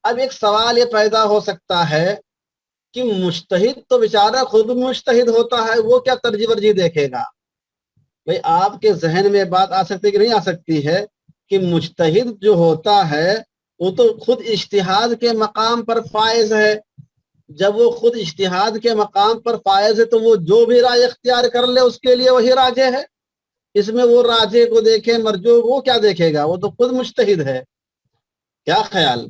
اب ایک سوال یہ پیدا ہو سکتا ہے کہ مجتہد تو بیچارہ خود مجتہد ہوتا ہے، وہ کیا ترجیح ورجیح دیکھے گا؟ بھئی آپ کے ذہن میں بات آ سکتی کہ نہیں آ سکتی ہے کہ مجتہد جو ہوتا ہے وہ تو خود اجتہاد کے مقام پر فائز ہے۔ جب وہ خود اجتہاد کے مقام پر فائز ہے تو وہ جو بھی رائے اختیار کر لے اس کے لیے وہی راجح ہے۔ اس میں وہ راجح کو دیکھے مرجو وہ کیا دیکھے گا؟ وہ تو خود مجتہد ہے۔ کیا خیال؟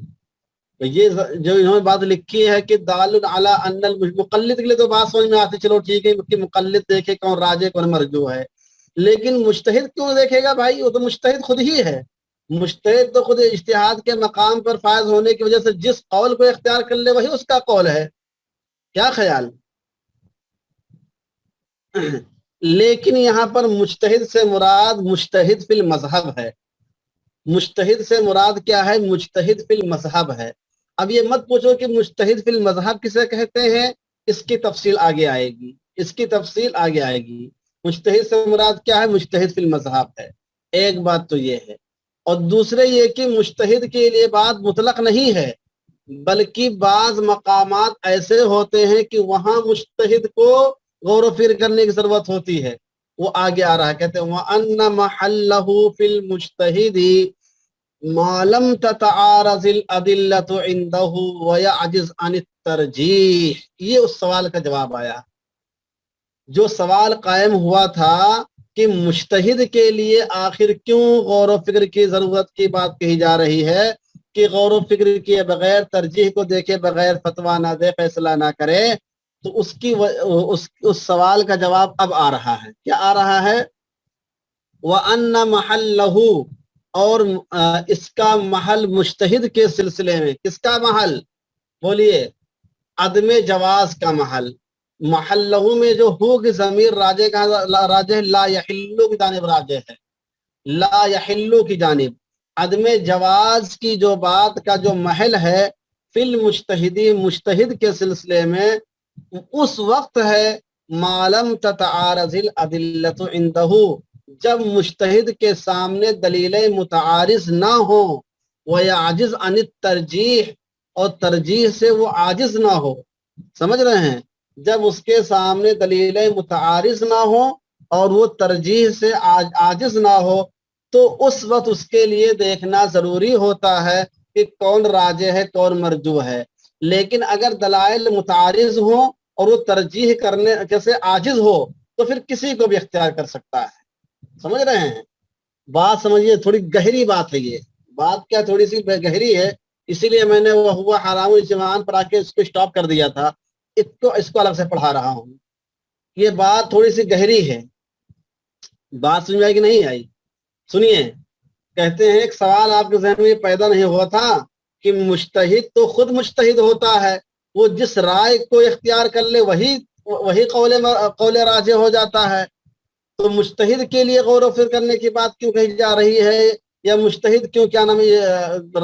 یہ جو انہوں نے بات لکھی ہے کہ دال علی ان المقلد کے لیے تو بات سمجھ میں آتی، چلو ٹھیک ہے کہ مقلد دیکھے کون راجح کون مرجو ہے، لیکن مجتہد کیوں دیکھے گا بھائی؟ وہ تو مجتہد خود ہی ہے۔ مجتہد تو خود اجتہاد کے مقام پر فائز ہونے کی وجہ سے جس قول کو اختیار کر لے وہی اس کا قول ہے۔ کیا خیال؟ لیکن یہاں پر مجتہد سے مراد مجتہد فی المذہب ہے۔ مجتہد سے مراد کیا ہے؟ مجتہد فی المذہب ہے۔ اب یہ مت پوچھو کہ مجتہد فی المذہب کسے کہتے ہیں، اس کی تفصیل آگے آئے گی، اس کی تفصیل آگے آئے گی۔ مجتہد سے مراد کیا ہے؟ مجتہد فی المذہب ہے۔ ایک بات تو یہ ہے، اور دوسرے یہ کہ مجتہد کے لیے بات مطلق نہیں ہے، بلکہ بعض مقامات ایسے ہوتے ہیں کہ وہاں مجتہد کو غور و فکر کرنے کی ضرورت ہوتی ہے۔ وہ آگے آ رہا ہے، کہتے ہیں وَأَنَّ مَحَلَّهُ فِي الْمُجْتَهِدِ مَا لَمْ تَتَعَارَضِ الْأَدِلَّةُ عِنْدَهُ وَيَعْجِزْ عَنِ التَّرْجِيحِ۔ یہ اس سوال کا جواب آیا۔ جو سوال قائم ہوا تھا کہ مجتہد کے لیے آخر کیوں غور و فکر کی ضرورت کی بات کہی جا رہی ہے کہ غور و فکر کیے بغیر، ترجیح کو دیکھے بغیر فتویٰ نہ دے، فیصلہ نہ کرے، تو اس سوال کا جواب اب آ رہا ہے۔ کیا آ رہا ہے؟ وَأَنَّ مَحَلَّهُ، اور اس کا محل مجتہد کے سلسلے میں، کس کا محل؟ بولیے، عدم جواز کا محل۔ محلہ میں جو ہو کی ضمیر راجح کا راجح لا یحلو کی جانب راجح ہے، لا یحلو کی جانب۔ عدم جواز کی جو بات کا جو محل ہے فی المجتہدی، مجتہد کے سلسلے میں، اس وقت ہے ما لم تتعارض الادلۃ عنده، جب مجتہد کے سامنے دلیلیں متعارض نہ ہوں، ویعجز عن الترجیح، اور ترجیح سے وہ عاجز نہ ہو۔ سمجھ رہے ہیں؟ جب اس کے سامنے دلیلیں متعارض نہ ہو اور وہ ترجیح سے عاجز نہ ہو، تو اس وقت اس کے لیے دیکھنا ضروری ہوتا ہے کہ کون راجح ہے کون مرجوح ہے۔ لیکن اگر دلائل متعارض ہوں اور وہ ترجیح کرنے سے عاجز ہو تو پھر کسی کو بھی اختیار کر سکتا ہے۔ سمجھ رہے ہیں؟ بات سمجھیے، تھوڑی گہری بات ہے یہ بات، کیا تھوڑی سی گہری ہے، اسی لیے میں نے وہ ہوا حرام اجتماعان پر آ کے اس کو اسٹاپ کر دیا تھا، اس کو الگ سے پڑھا رہا ہوں۔ یہ بات تھوڑی سی گہری ہے، بات سمجھ آئی کہ نہیں آئی؟ سنیے، کہتے ہیں ایک سوال آپ کے ذہن میں یہ پیدا نہیں ہوا تھا کہ مجتہد تو خود مجتہد ہوتا ہے، وہ جس رائے کو اختیار کر لے وہی قول راجح ہو جاتا ہے، تو مجتہد کے لیے غور و فکر کرنے کی بات کیوں کہی جا رہی ہے، یا مجتہد کیوں کیا نام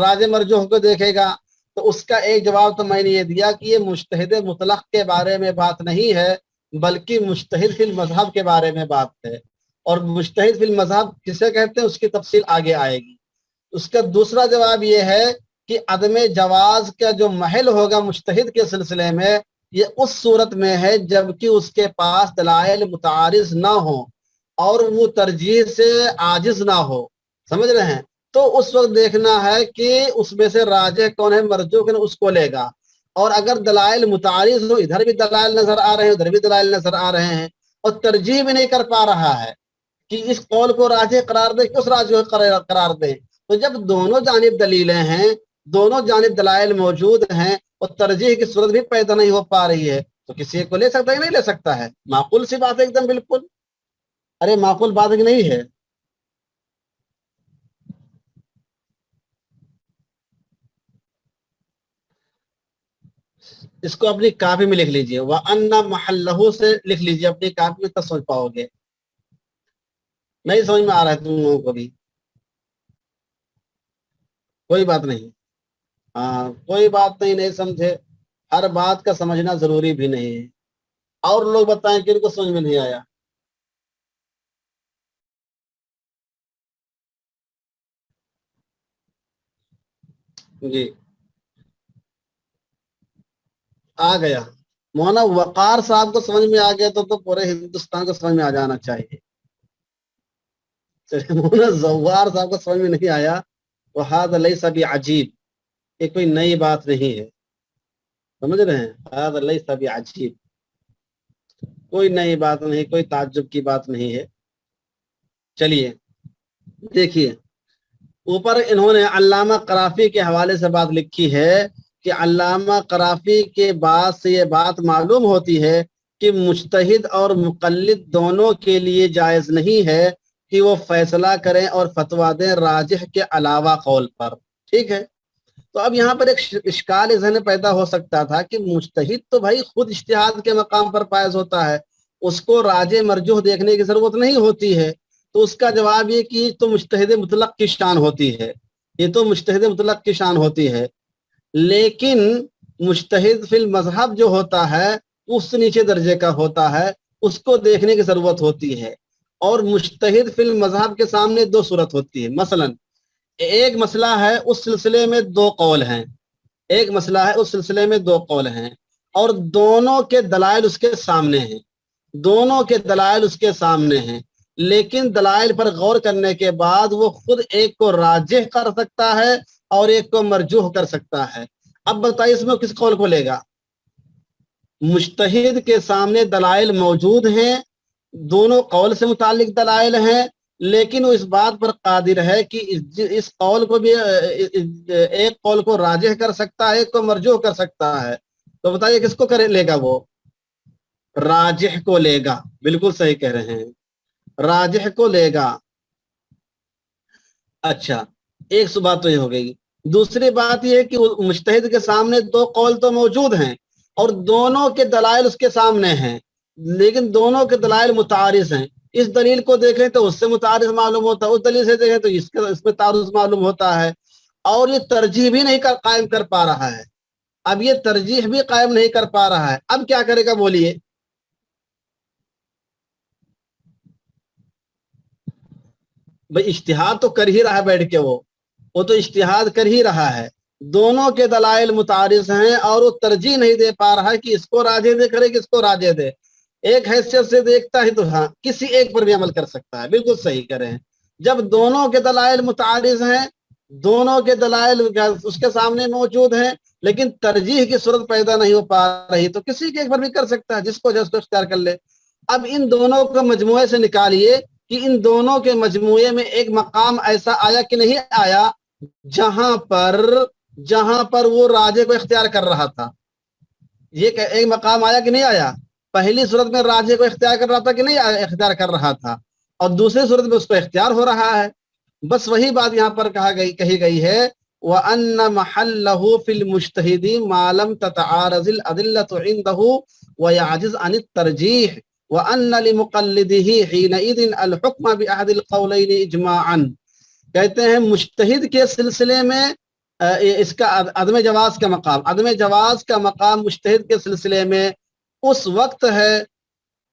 راجح مرجوح کو دیکھے گا؟ تو اس کا ایک جواب تو میں نے یہ دیا کہ یہ مجتہد مطلق کے بارے میں بات نہیں ہے، بلکہ مجتہد فی المذہب کے بارے میں بات ہے، اور مجتہد فی المذہب کسے کہتے ہیں اس کی تفصیل آگے آئے گی۔ اس کا دوسرا جواب یہ ہے کہ عدم جواز کا جو محل ہوگا مجتہد کے سلسلے میں، یہ اس صورت میں ہے جبکہ اس کے پاس دلائل متعارض نہ ہو اور وہ ترجیح سے عاجز نہ ہو۔ سمجھ رہے ہیں؟ تو اس وقت دیکھنا ہے کہ اس میں سے راجح کون ہے مرجوح کون ہے، اس کو لے گا۔ اور اگر دلائل متعارض ہو، ادھر بھی دلائل نظر آ رہے ہیں ادھر بھی دلائل نظر آ رہے ہیں، اور ترجیح بھی نہیں کر پا رہا ہے کہ اس قول کو راجح قرار دے کہ اس راجح کو قرار دے، تو جب دونوں جانب دلیلیں ہیں، دونوں جانب دلائل موجود ہیں اور ترجیح کی صورت بھی پیدا نہیں ہو پا رہی ہے، تو کسی کو لے سکتا ہے نہیں لے سکتا ہے؟ معقول سی بات ہے ایک دم بالکل۔ ارے معقول بات ہے کہ نہیں ہے؟ اس کو اپنی کاپی میں لکھ لیجئے، وَأَنَّ مَحَلَّهُ سے لکھ لیجئے اپنی کاپی میں، تب سمجھ پاؤ گے۔ نہیں سمجھ میں آ رہا ہے تم لوگوں کو بھی؟ کوئی بات نہیں، ہاں کوئی بات نہیں، نہیں سمجھے، ہر بات کا سمجھنا ضروری بھی نہیں ہے۔ اور لوگ بتائیں کہ ان کو سمجھ میں نہیں آیا؟ جی آ گیا مولانا وقار صاحب کو سمجھ میں آ گیا تو پورے ہندوستان کو سمجھ میں آ جانا چاہیے۔ مولانا زوار صاحب کو سمجھ میں نہیں آیا، وَهَذَا لَيْسَ بِعَجِيب، یہ کوئی نئی بات نہیں ہے۔ سمجھ رہے ہیں؟ هَذَا لَيْسَ بِعَجِيب، کوئی نئی بات نہیں، کوئی تعجب کی بات نہیں ہے۔ چلیے دیکھیے، اوپر انہوں نے علامہ قرافی کے حوالے سے بات لکھی ہے کہ علامہ قرافی کے بعد سے یہ بات معلوم ہوتی ہے کہ مجتہد اور مقلد دونوں کے لیے جائز نہیں ہے کہ وہ فیصلہ کریں اور فتویٰ دیں راجح کے علاوہ قول پر۔ ٹھیک ہے؟ تو اب یہاں پر ایک اشکال ذہن پیدا ہو سکتا تھا کہ مجتہد تو بھائی خود اجتہاد کے مقام پر فائز ہوتا ہے، اس کو راجح مرجوح دیکھنے کی ضرورت نہیں ہوتی ہے۔ تو اس کا جواب یہ کہ تو مجتہد مطلق کی شان ہوتی ہے، یہ تو مجتہد مطلق کی شان ہوتی ہے، لیکن مجتہد فی المذہب جو ہوتا ہے اس سے نیچے درجے کا ہوتا ہے، اس کو دیکھنے کی ضرورت ہوتی ہے۔ اور مجتہد فی المذہب کے سامنے دو صورت ہوتی ہے، مثلا ایک مسئلہ ہے اس سلسلے میں دو قول ہیں، ایک مسئلہ ہے اس سلسلے میں دو قول ہیں، اور دونوں کے دلائل اس کے سامنے ہیں، دونوں کے دلائل اس کے سامنے ہیں، لیکن دلائل پر غور کرنے کے بعد وہ خود ایک کو راجح کر سکتا ہے اور ایک کو مرجوح کر سکتا ہے۔ اب بتائیے اس میں کس قول کو لے گا؟ مجتہد کے سامنے دلائل موجود ہیں، دونوں قول سے متعلق دلائل ہیں، لیکن وہ اس بات پر قادر ہے کہ اس قول کو بھی ایک قول کو راجح کر سکتا ہے، ایک کو مرجوح کر سکتا ہے۔ تو بتائیے کس کو لے گا؟ وہ راجح کو لے گا، بالکل صحیح کہہ رہے ہیں، راجح کو لے گا۔ اچھا، ایک سو بات تو یہ ہو گئی۔ دوسری بات یہ ہے کہ مجتہد کے سامنے دو قول تو موجود ہیں اور دونوں کے دلائل اس کے سامنے ہیں، لیکن دونوں کے دلائل متعارض ہیں۔ اس دلیل کو دیکھیں تو اس سے متعارض معلوم ہوتا ہے، اس دلیل سے دیکھیں تو اس میں تعارض معلوم ہوتا ہے، اور یہ ترجیح بھی نہیں قائم کر پا رہا ہے۔ اب یہ ترجیح بھی قائم نہیں کر پا رہا ہے، اب کیا کرے گا بولیے؟ بھئی اجتہاد تو کر ہی رہا ہے بیٹھ کے، وہ تو اجتہاد کر ہی رہا ہے، دونوں کے دلائل متعارض ہیں اور وہ ترجیح نہیں دے پا رہا ہے کہ اس کو راجح دے کرے کہ اس کو راجح دے، ایک حیثیت سے دیکھتا ہے تو ہاں کسی ایک پر بھی عمل کر سکتا ہے، بالکل صحیح کریں۔ جب دونوں کے دلائل متعارض ہیں، دونوں کے دلائل اس کے سامنے موجود ہیں، لیکن ترجیح کی صورت پیدا نہیں ہو پا رہی تو کسی کے ایک پر بھی کر سکتا ہے، جس کو اختیار کر لے۔ اب ان دونوں کو مجموعے سے نکالیے کہ ان دونوں کے مجموعے میں ایک مقام ایسا آیا کہ نہیں آیا جہاں پر وہ راجے کو اختیار کر رہا تھا۔ یہ کہ ایک مقام آیا کہ نہیں آیا؟ پہلی صورت میں راجے کو اختیار کر رہا تھا کہ نہیں اختیار کر رہا تھا، اور دوسری صورت میں اس کو اختیار ہو رہا ہے۔ بس وہی بات یہاں پر کہی گئی ہے، وَأَنَّ مَحَلَّهُ فِي الْمُجْتَهِدِ مَا لَمْ تَتَعَارَضِ الْأَدِلَّةُ عِنْدَهُ وَيَعْجِزْ عَنِ التَّرْجِيحِ وَأَنَّ لِمُقَلِّدِهِ حِينَئِذٍ الْحُكْمَ بِأَحَدِ الْقَوْلَيْنِ إِجْمَاعًا۔ کہتے ہیں مجتہد کے سلسلے میں اس کا عدم جواز کا مقام، مجتہد کے سلسلے میں اس وقت ہے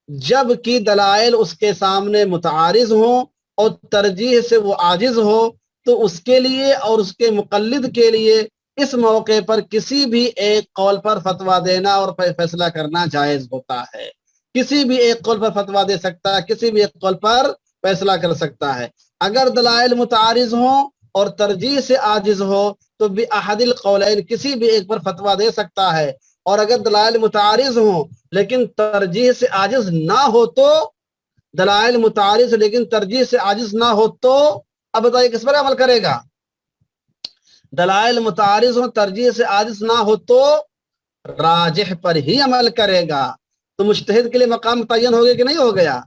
جب کہ دلائل اس کے سامنے متعارض ہوں اور ترجیح سے وہ عاجز ہو، تو اس کے لیے اور اس کے مقلد کے لیے اس موقع پر کسی بھی ایک قول پر فتویٰ دینا اور فیصلہ کرنا جائز ہوتا ہے۔ کسی بھی ایک قول پر فتویٰ دے سکتا ہے، کسی بھی ایک قول پر فیصلہ کر سکتا ہے۔ اگر دلائل متعارض ہوں اور ترجیح سے عاجز ہو تو بِأَحَدِ الْقَوْلَيْنِ کسی بھی ایک پر فتویٰ دے سکتا ہے، اور اگر دلائل متعارض ہوں لیکن ترجیح سے عاجز نہ ہو تو، دلائل متعارض لیکن ترجیح سے عاجز نہ ہو تو، اب بتائیے کس پر عمل کرے گا؟ دلائل متعارض ہوں، ترجیح سے عاجز نہ ہو تو راجح پر ہی عمل کرے گا۔ تو مجتہد کے لیے مقام متعین ہو گیا کہ نہیں ہو گیا؟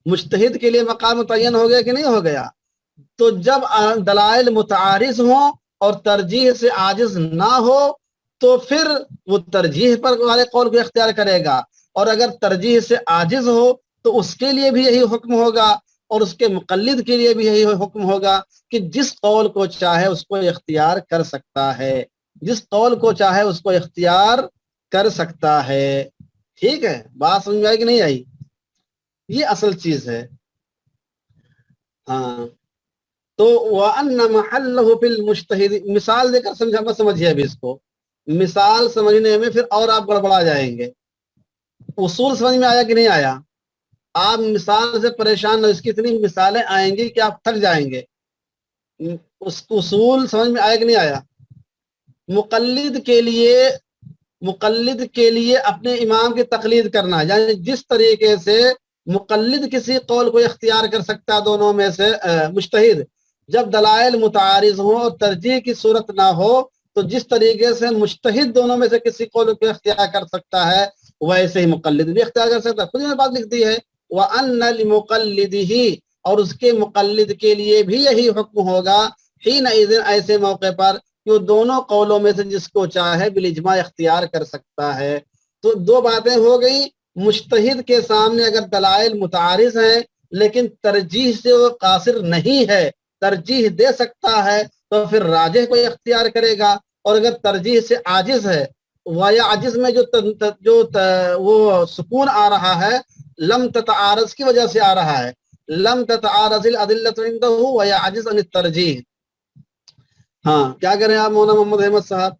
مجتہد کے لیے مقام متعین ہو گیا کہ نہیں ہو گیا؟ تو جب دلائل متعارض ہوں اور ترجیح سے عاجز نہ ہو تو پھر وہ ترجیح پر والے قول کو اختیار کرے گا، اور اگر ترجیح سے عاجز ہو تو اس کے لیے بھی یہی حکم ہوگا اور اس کے مقلد کے لیے بھی یہی حکم ہوگا کہ جس قول کو چاہے اس کو اختیار کر سکتا ہے، جس قول کو چاہے اس کو اختیار کر سکتا ہے۔ ٹھیک ہے، بات سمجھ میں آئی کہ نہیں آئی؟ یہ اصل چیز ہے۔ ہاں، تو وَأَنَّ مَحَلَّهُ فِي الْمُجْتَهِدِ، مثال دے کر سمجھیے ابھی اس کو، مثال سمجھنے میں پھر اور آپ گڑبڑا جائیں گے۔ اصول سمجھ میں آیا کہ نہیں آیا؟ آپ مثال سے پریشان نہ، اس کی اتنی مثالیں آئیں گی کہ آپ تھک جائیں گے۔ اس اصول سمجھ میں آیا کہ نہیں آیا؟ مقلد کے لیے اپنے امام کی تقلید کرنا، یعنی جس طریقے سے مقلد کسی قول کو اختیار کر سکتا دونوں میں سے مجتہد، جب دلائل متعارض ہوں اور ترجیح کی صورت نہ ہو تو جس طریقے سے مجتہد دونوں میں سے کسی قول کو اختیار کر سکتا ہے ویسے ہی مقلد بھی اختیار کر سکتا ہے۔ خود میں بات لکھ دی ہے، وَأَنَّ لِمُقَلِّدِهِ، اور اس کے مقلد کے لیے بھی یہی حکم ہوگا، حِينَئِذٍ ایسے موقع پر کہ وہ دونوں قولوں میں سے جس کو چاہے بالاجماع اختیار کر سکتا ہے۔ تو دو باتیں ہو گئیں، مجتہد کے سامنے اگر دلائل متعارض ہیں لیکن ترجیح سے وہ قاصر نہیں ہے، ترجیح دے سکتا ہے تو پھر راجح کو اختیار کرے گا، اور اگر ترجیح سے عاجز ہے، وایا عاجز میں جو وہ سکون آ رہا ہے لم تتعارض کی وجہ سے آ رہا ہے، لم تتعارض الادلۃ عنده ويعجز عن الترجیح۔ ہاں، کیا کریں آپ مولانا محمد احمد صاحب؟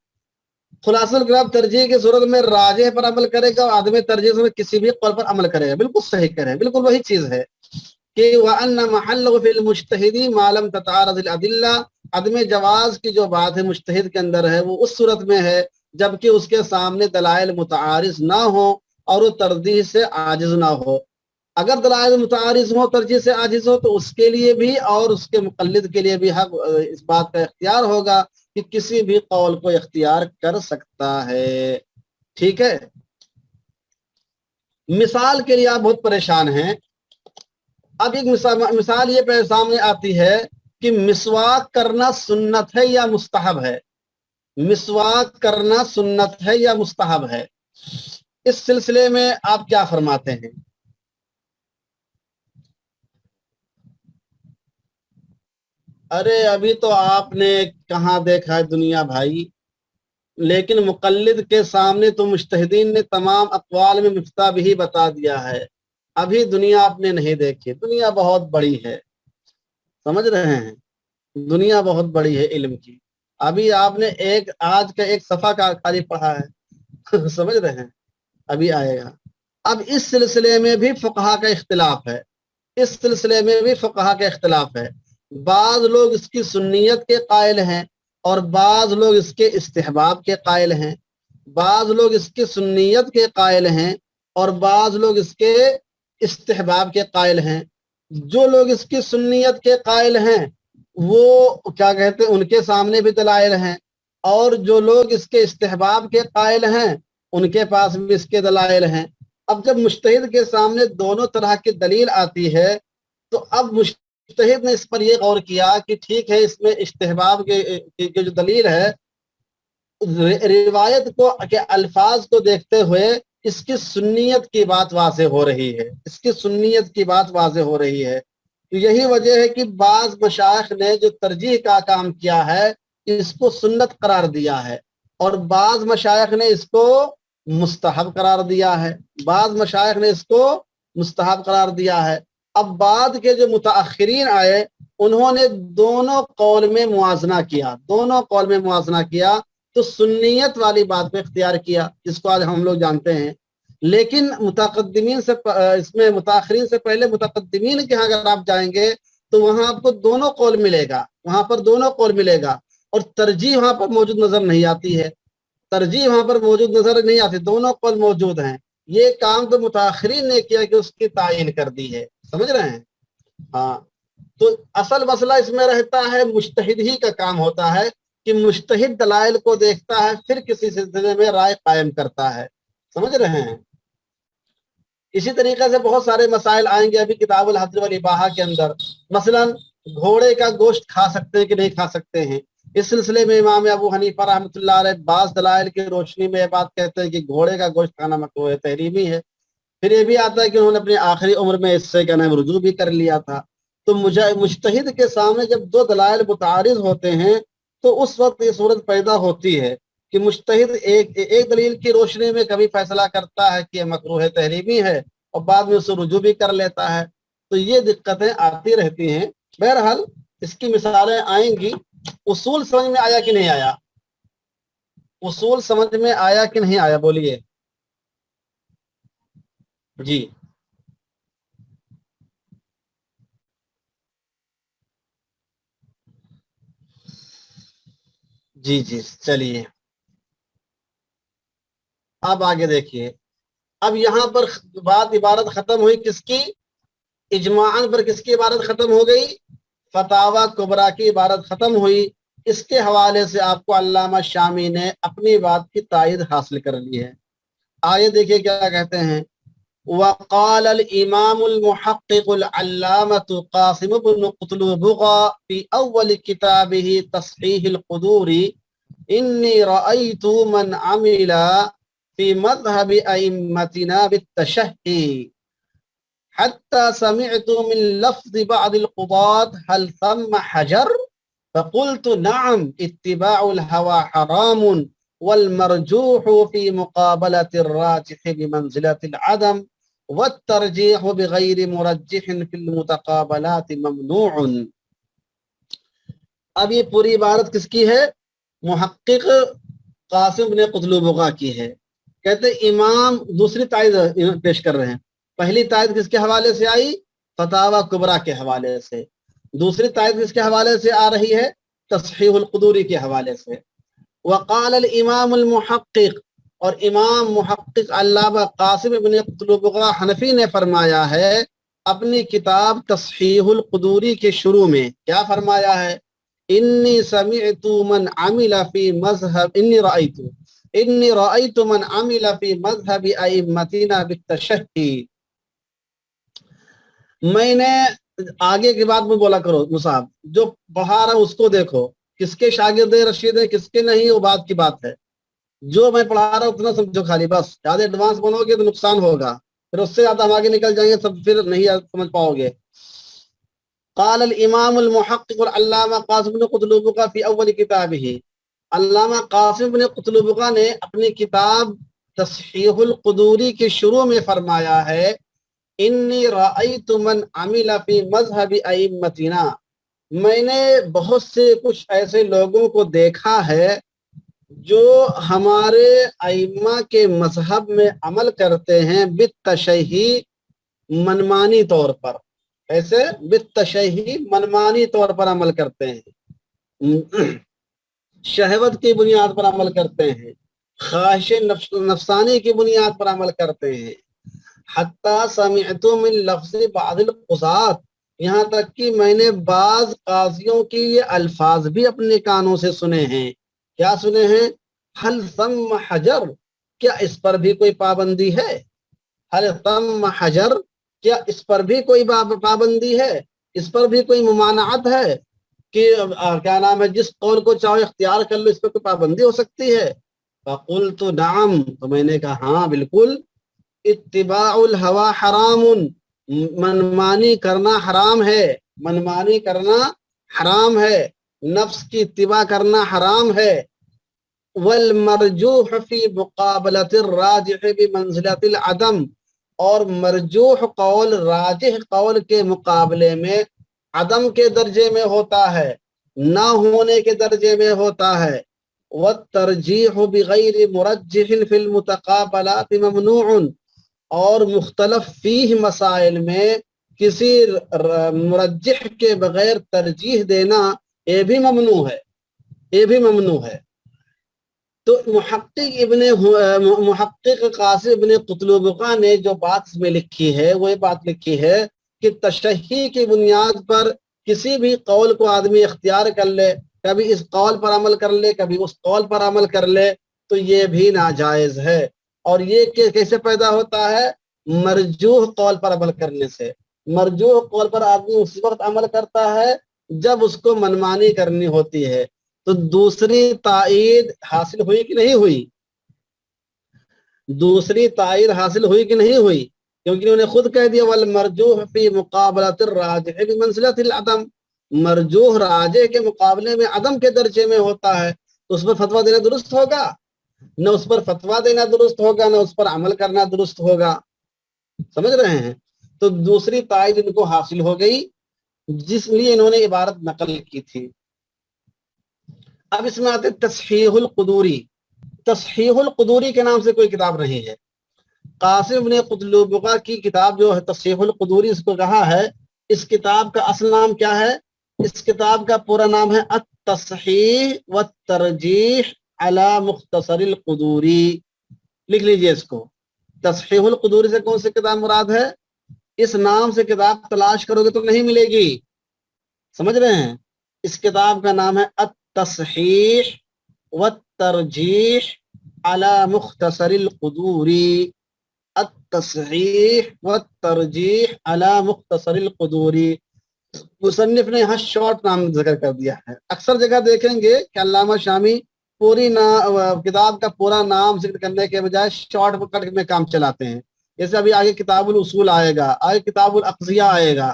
خلاصہ الکلام، ترجیح کی صورت میں راجح پر عمل کرے گا اور عدم ترجیح میں کسی بھی قول پر عمل کرے گا۔ بالکل صحیح کریں، بالکل وہی چیز ہے کہ وَأَنَّ مَحَلَّهُ فِي الْمُجْتَهِدِ مَا لَمْ تَتَعَارَضِ الْأَدِلَّةُ، عدم جواز کی جو بات ہے مجتہد کے اندر ہے وہ اس صورت میں ہے جبکہ اس کے سامنے دلائل متعارض نہ ہو اور وہ ترجیح سے عاجز نہ ہو۔ اگر دلائل متعارض ہو، ترجیح سے عاجز ہو، تو اس کے لیے بھی اور اس کے مقلد کے لیے بھی حق اس بات کا اختیار ہوگا کہ کسی بھی قول کو اختیار کر سکتا ہے۔ ٹھیک ہے، مثال کے لیے آپ بہت پریشان ہیں۔ اب ایک مثال یہ سامنے آتی ہے کہ مسواک کرنا سنت ہے یا مستحب ہے؟ مسواک کرنا سنت ہے یا مستحب ہے؟ اس سلسلے میں آپ کیا فرماتے ہیں؟ ارے ابھی تو آپ نے کہاں دیکھا ہے دنیا بھائی، لیکن مقلد کے سامنے تو مجتہدین نے تمام اقوال میں مفتہ بھی بتا دیا ہے۔ ابھی دنیا آپ نے نہیں دیکھی، دنیا بہت بڑی ہے، سمجھ رہے ہیں؟ دنیا بہت بڑی ہے علم کی۔ ابھی آپ نے آج کا ایک صفحہ کا خالی پڑھا ہے سمجھ رہے ہیں، ابھی آئے گا۔ اب اس سلسلے میں بھی فقہا کا اختلاف ہے، اس سلسلے میں بھی فقہا کا اختلاف ہے۔ بعض لوگ اس کی سنیت کے قائل ہیں اور بعض لوگ اس کے استحباب کے قائل ہیں، بعض لوگ اس کی سنیت کے قائل ہیں اور بعض لوگ اس کے استحباب کے قائل ہیں۔ جو لوگ اس کی سنیت کے قائل ہیں وہ کیا کہتے ہیں، ان کے سامنے بھی دلائل ہیں، اور جو لوگ اس کے استحباب کے قائل ہیں ان کے پاس بھی اس کے دلائل ہیں۔ اب جب مجتہد کے سامنے دونوں طرح کی دلیل آتی ہے تو اب مجتہد نے اس پر یہ غور کیا کہ ٹھیک ہے، اس میں استحباب کے جو دلیل ہے روایت کو کے الفاظ کو دیکھتے ہوئے اس کی سنیت کی بات واضح ہو رہی ہے، اس کی سنیت کی بات واضح ہو رہی ہے۔ تو یہی وجہ ہے کہ بعض مشائخ نے جو ترجیح کا کام کیا ہے اس کو سنت قرار دیا ہے، اور بعض مشائخ نے اس کو مستحب قرار دیا ہے، بعض مشائخ نے اس کو مستحب قرار دیا ہے۔ اب بعد کے جو متاخرین آئے انہوں نے دونوں قول میں موازنہ کیا، دونوں قول میں موازنہ کیا تو سنیت والی بات پہ اختیار کیا، جس کو آج ہم لوگ جانتے ہیں۔ لیکن متقدمین سے اس میں متاخرین سے پہلے متقدمین کے ہاں اگر آپ جائیں گے تو وہاں آپ کو دونوں قول ملے گا، وہاں پر دونوں قول ملے گا، اور ترجیح وہاں پر موجود نظر نہیں آتی ہے، ترجیح وہاں پر موجود نظر نہیں آتی، دونوں قول موجود ہیں۔ یہ کام تو متاخرین نے کیا کہ اس کی تعیین کر دی ہے، سمجھ رہے ہیں؟ ہاں، تو اصل مسئلہ اس میں رہتا ہے، مجتہد ہی کا کام ہوتا ہے کہ مجتہد دلائل کو دیکھتا ہے پھر کسی سلسلے میں رائے قائم کرتا ہے، سمجھ رہے ہیں؟ اسی طریقے سے بہت سارے مسائل آئیں گے ابھی کتاب الحج والاباحہ کے اندر، مثلا گھوڑے کا گوشت کھا سکتے ہیں کہ نہیں کھا سکتے ہیں۔ اس سلسلے میں امام ابو حنیفہ رحمۃ اللہ علیہ بعض دلائل کی روشنی میں یہ بات کہتے ہیں کہ گھوڑے کا گوشت کھانا مکروہ تحریمی ہے۔ پھر یہ بھی آتا ہے کہ انہوں نے اپنی آخری عمر میں اس سے کیا نام رجوع بھی کر لیا تھا۔ تو مجتہد کے سامنے جب دو دلائل متعارض ہوتے ہیں تو اس وقت یہ صورت پیدا ہوتی ہے کہ مجتہد ایک دلیل کی روشنی میں کبھی فیصلہ کرتا ہے کہ یہ مکروہ تحریمی ہے اور بعد میں اسے رجوع بھی کر لیتا ہے۔ تو یہ دقتیں آتی رہتی ہیں۔ بہرحال اس کی مثالیں آئیں گی۔ اصول سمجھ میں آیا کہ نہیں آیا؟ اصول سمجھ میں آیا کہ نہیں آیا؟ بولیے جی۔ جی جی چلیے اب آگے دیکھیے۔ اب یہاں پر بات عبارت ختم ہوئی کس کی؟ اجماعاً پر کس کی عبارت ختم ہو گئی؟ فتاوی کبریٰ کی عبارت ختم ہوئی۔ اس کے حوالے سے آپ کو علامہ شامی نے اپنی بات کی تائید حاصل کر لی ہے۔ آئے دیکھیے کیا کہتے ہیں۔ وقال الامام المحقق العلامة قاسم بن قطلبغة في اول كتابه تصحيح القدور انی رأيت من عمل في مذهب ائمتنا بالتشهي حتى سمعت من لفظ بعض القضاة هل ثم حجر فقلت نعم اتباع الهوى حرام والمرجوح في مقابلة الراجح بمنزلة العدم والترجيح بغير مرجح في المتقابلات ممنوع۔ اب یہ پوری عبارت کس کی ہے؟ محقق قاسم بن قطلبغہ کی ہے۔ کہتے امام دوسری تائید پیش کر رہے ہیں۔ پہلی تائید کس کے حوالے سے آئی؟ فتاوی کبریٰ کے حوالے سے۔ دوسری تائید کس کے حوالے سے آ رہی ہے؟ تصحیح القدوری کے حوالے سے۔ وقال الامام المحقق، اور امام محقق علامہ قاسم بن قطلبغہ حنفی نے فرمایا ہے اپنی کتاب تصحیح القدوری کے شروع میں، کیا فرمایا ہے؟ انی سمعت من عمل فی مذہب انی رأیت من عمل فی مذہب ائمتنا بالتشہی۔ میں نے آگے کی بات میں بولا کرو مصعب، جو پڑھا رہا اس کو دیکھو، کس کے شاگرد رشید ہیں کس کے نہیں، وہ بات کی بات ہے۔ جو میں پڑھا رہا ہوں اتنا سمجھو خالی، بس زیادہ ایڈوانس بنو گے تو نقصان ہوگا، پھر اس سے زیادہ ہم آگے نکل جائیں گے سب پھر نہیں سمجھ پاؤ گے۔ قال الامام المحقق العلامہ قاسم بن قطلبغہ فی اول کتابہ، علامہ قاسم بن قطلبغہ نے اپنی کتاب تصحیح القدوری کے شروع میں فرمایا ہے انی رأیت من عمل فی مذہب ائمتنا، میں نے بہت سے کچھ ایسے لوگوں کو دیکھا ہے جو ہمارے ائمہ کے مذہب میں عمل کرتے ہیں بالتشہی منمانی طور پر، ایسے بالتشہی منمانی طور پر عمل کرتے ہیں، شہوت کی بنیاد پر عمل کرتے ہیں، خواہش نفسانی کی بنیاد پر عمل کرتے ہیں، حتی سمعت من لفظ بعض القضاة، یہاں تک کہ میں نے بعض قاضیوں کی یہ الفاظ بھی اپنے کانوں سے سنے ہیں۔ کیا سنے ہیں؟ حل ثم حجر، کیا اس پر بھی کوئی پابندی ہے؟ حل ثم حجر، کیا اس پر بھی کوئی پابندی ہے، اس پر بھی کوئی ممانعت ہے کہ کیا نام ہے جس قول کو چاہو اختیار کر لو، اس پہ کوئی پابندی ہو سکتی ہے؟ فقلت نعم، تو میں نے کہا ہاں بالکل، اتباع الہوا حرام، منمانی کرنا حرام ہے، منمانی کرنا حرام ہے، نفس کی اتباع کرنا حرام ہے۔ والمرجوح فی مقابلۃ الراجح بمنزلۃ العدم، اور مرجوح قول راجح قول کے مقابلے میں عدم کے درجے میں ہوتا ہے، نہ ہونے کے درجے میں ہوتا ہے۔ والترجیح بغیر مرجح فی المتقابلات ممنوع، اور مختلف فیہ مسائل میں کسی مرجح کے بغیر ترجیح دینا یہ بھی ممنوع ہے، یہ بھی ممنوع ہے۔ تو محقق قاسم ابن قتلبغہ نے جو بات اس میں لکھی ہے وہ یہ بات لکھی ہے کہ تشہی کی بنیاد پر کسی بھی قول کو آدمی اختیار کر لے، کبھی اس قول پر عمل کر لے کبھی اس قول پر عمل کر لے، تو یہ بھی ناجائز ہے۔ اور یہ کیسے پیدا ہوتا ہے؟ مرجوح قول پر عمل کرنے سے۔ مرجوح قول پر آدمی اس وقت عمل کرتا ہے جب اس کو منمانی کرنی ہوتی ہے۔ تو دوسری تائید حاصل ہوئی کہ نہیں ہوئی؟ دوسری تائید حاصل ہوئی کہ نہیں ہوئی؟ کیونکہ انہوں نے خود کہہ دیا والمرجوح فی مقابلۃ الراجح بمنزلۃ العدم، مرجوح راجح کے مقابلے میں عدم کے درجے میں ہوتا ہے، تو اس پر فتویٰ دینا درست ہوگا؟ نہ اس پر فتویٰ دینا درست ہوگا، نہ اس پر عمل کرنا درست ہوگا۔ سمجھ رہے ہیں؟ تو دوسری تائید ان کو حاصل ہو گئی، جس لیے انہوں نے عبارت نقل کی تھی۔ اب اس میں آتے تصحیح القدوری۔ تصحیح القدوری کے نام سے کوئی کتاب نہیں ہے، قاسم ابن قتلبغہ کی کتاب جو ہے تصحیح القدوری اس کو کہا ہے۔ اس کتاب کا اصل نام کیا ہے؟ اس کتاب کا پورا نام ہے التصحیح والترجیح علی مختصر القدوری، لکھ لیجئے اس کو۔ تصحیح القدوری سے کون سی کتاب مراد ہے؟ اس نام سے کتاب تلاش کرو گے تو نہیں ملے گی، سمجھ رہے ہیں؟ اس کتاب کا نام ہے التصحیح والترجیح علی مختصر القدوری، التصحیح والترجیح علی مختصر القدوری۔ مصنف نے یہاں شارٹ نام ذکر کر دیا ہے۔ اکثر جگہ دیکھیں گے کہ علامہ شامی پوری کتاب کا پورا نام ذکر کرنے کے بجائے شارٹ کٹ میں کام چلاتے ہیں۔ جیسے ابھی آگے کتاب الاصول آئے گا، آگے کتاب الاقضیہ آئے گا،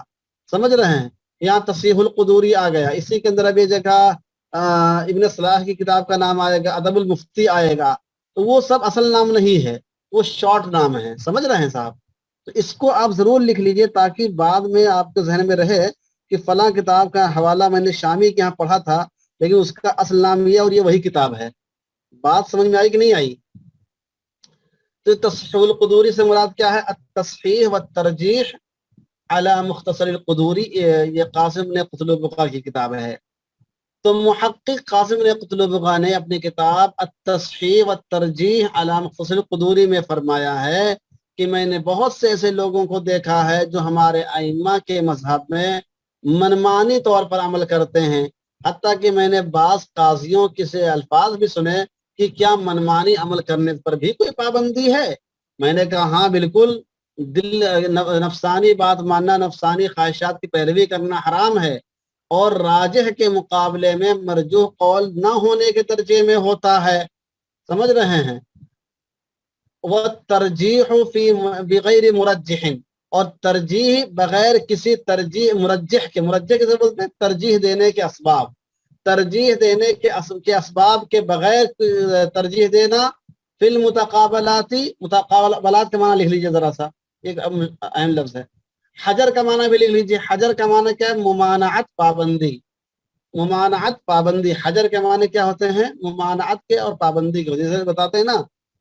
سمجھ رہے ہیں؟ یہاں تصحیح القدوری آ گیا، اسی کے اندر ابھی جگہ ابن صلاح کی کتاب کا نام آئے گا، ادب المفتی آئے گا، تو وہ سب اصل نام نہیں ہے، وہ شارٹ نام ہے، سمجھ رہے ہیں صاحب؟ تو اس کو آپ ضرور لکھ لیجئے تاکہ بعد میں آپ کے ذہن میں رہے کہ فلاں کتاب کا حوالہ میں نے شامی کے یہاں پڑھا تھا لیکن اس کا اصل نام یہ اور یہ وہی کتاب ہے۔ بات سمجھ میں آئی کہ نہیں آئی؟ تو تصحیح القدوری سے مراد کیا ہے؟ التصحیح والترجیح علی مختصر القدوری، یہ قاسم نے قتلبغہ کی کتاب ہے۔ تو محقق قاسم نے قتلبغہ نے اپنی کتاب التصحیح والترجیح علی مختصر القدوری میں فرمایا ہے کہ میں نے بہت سے ایسے لوگوں کو دیکھا ہے جو ہمارے ائمہ کے مذہب میں منمانی طور پر عمل کرتے ہیں، حتیٰ کہ میں نے بعض قاضیوں کے سے الفاظ بھی سنے کہ کیا منمانی عمل کرنے پر بھی کوئی پابندی ہے؟ میں نے کہا ہاں بالکل، دل نفسانی بات ماننا، نفسانی خواہشات کی پیروی کرنا حرام ہے، اور راجح کے مقابلے میں مرجوح قول نہ ہونے کے درجے میں ہوتا ہے، سمجھ رہے ہیں؟ وَالتَّرْجِيحُ فِي بِغَيْرِ مُرَجِّحٍ، اور ترجیح بغیر کسی ترجیح مرجح کے، مرجح کسے بولتے ہیں؟ ترجیح دینے کے اسباب، ترجیح دینے کے اسباب کے بغیر ترجیح دینا فی المتقابلاتی، متقابلات کا معنی لکھ لیجئے ذرا سا، ایک اہم لفظ ہے۔ حجر کا معنی بھی لکھ لیجئے، حجر کا معنی کیا ہے؟ ممانعت، پابندی۔ ممانعت پابندی، حجر کے معنی کیا ہوتے ہیں؟ ممانعت کے اور پابندی کے، جیسے بتاتے ہیں نا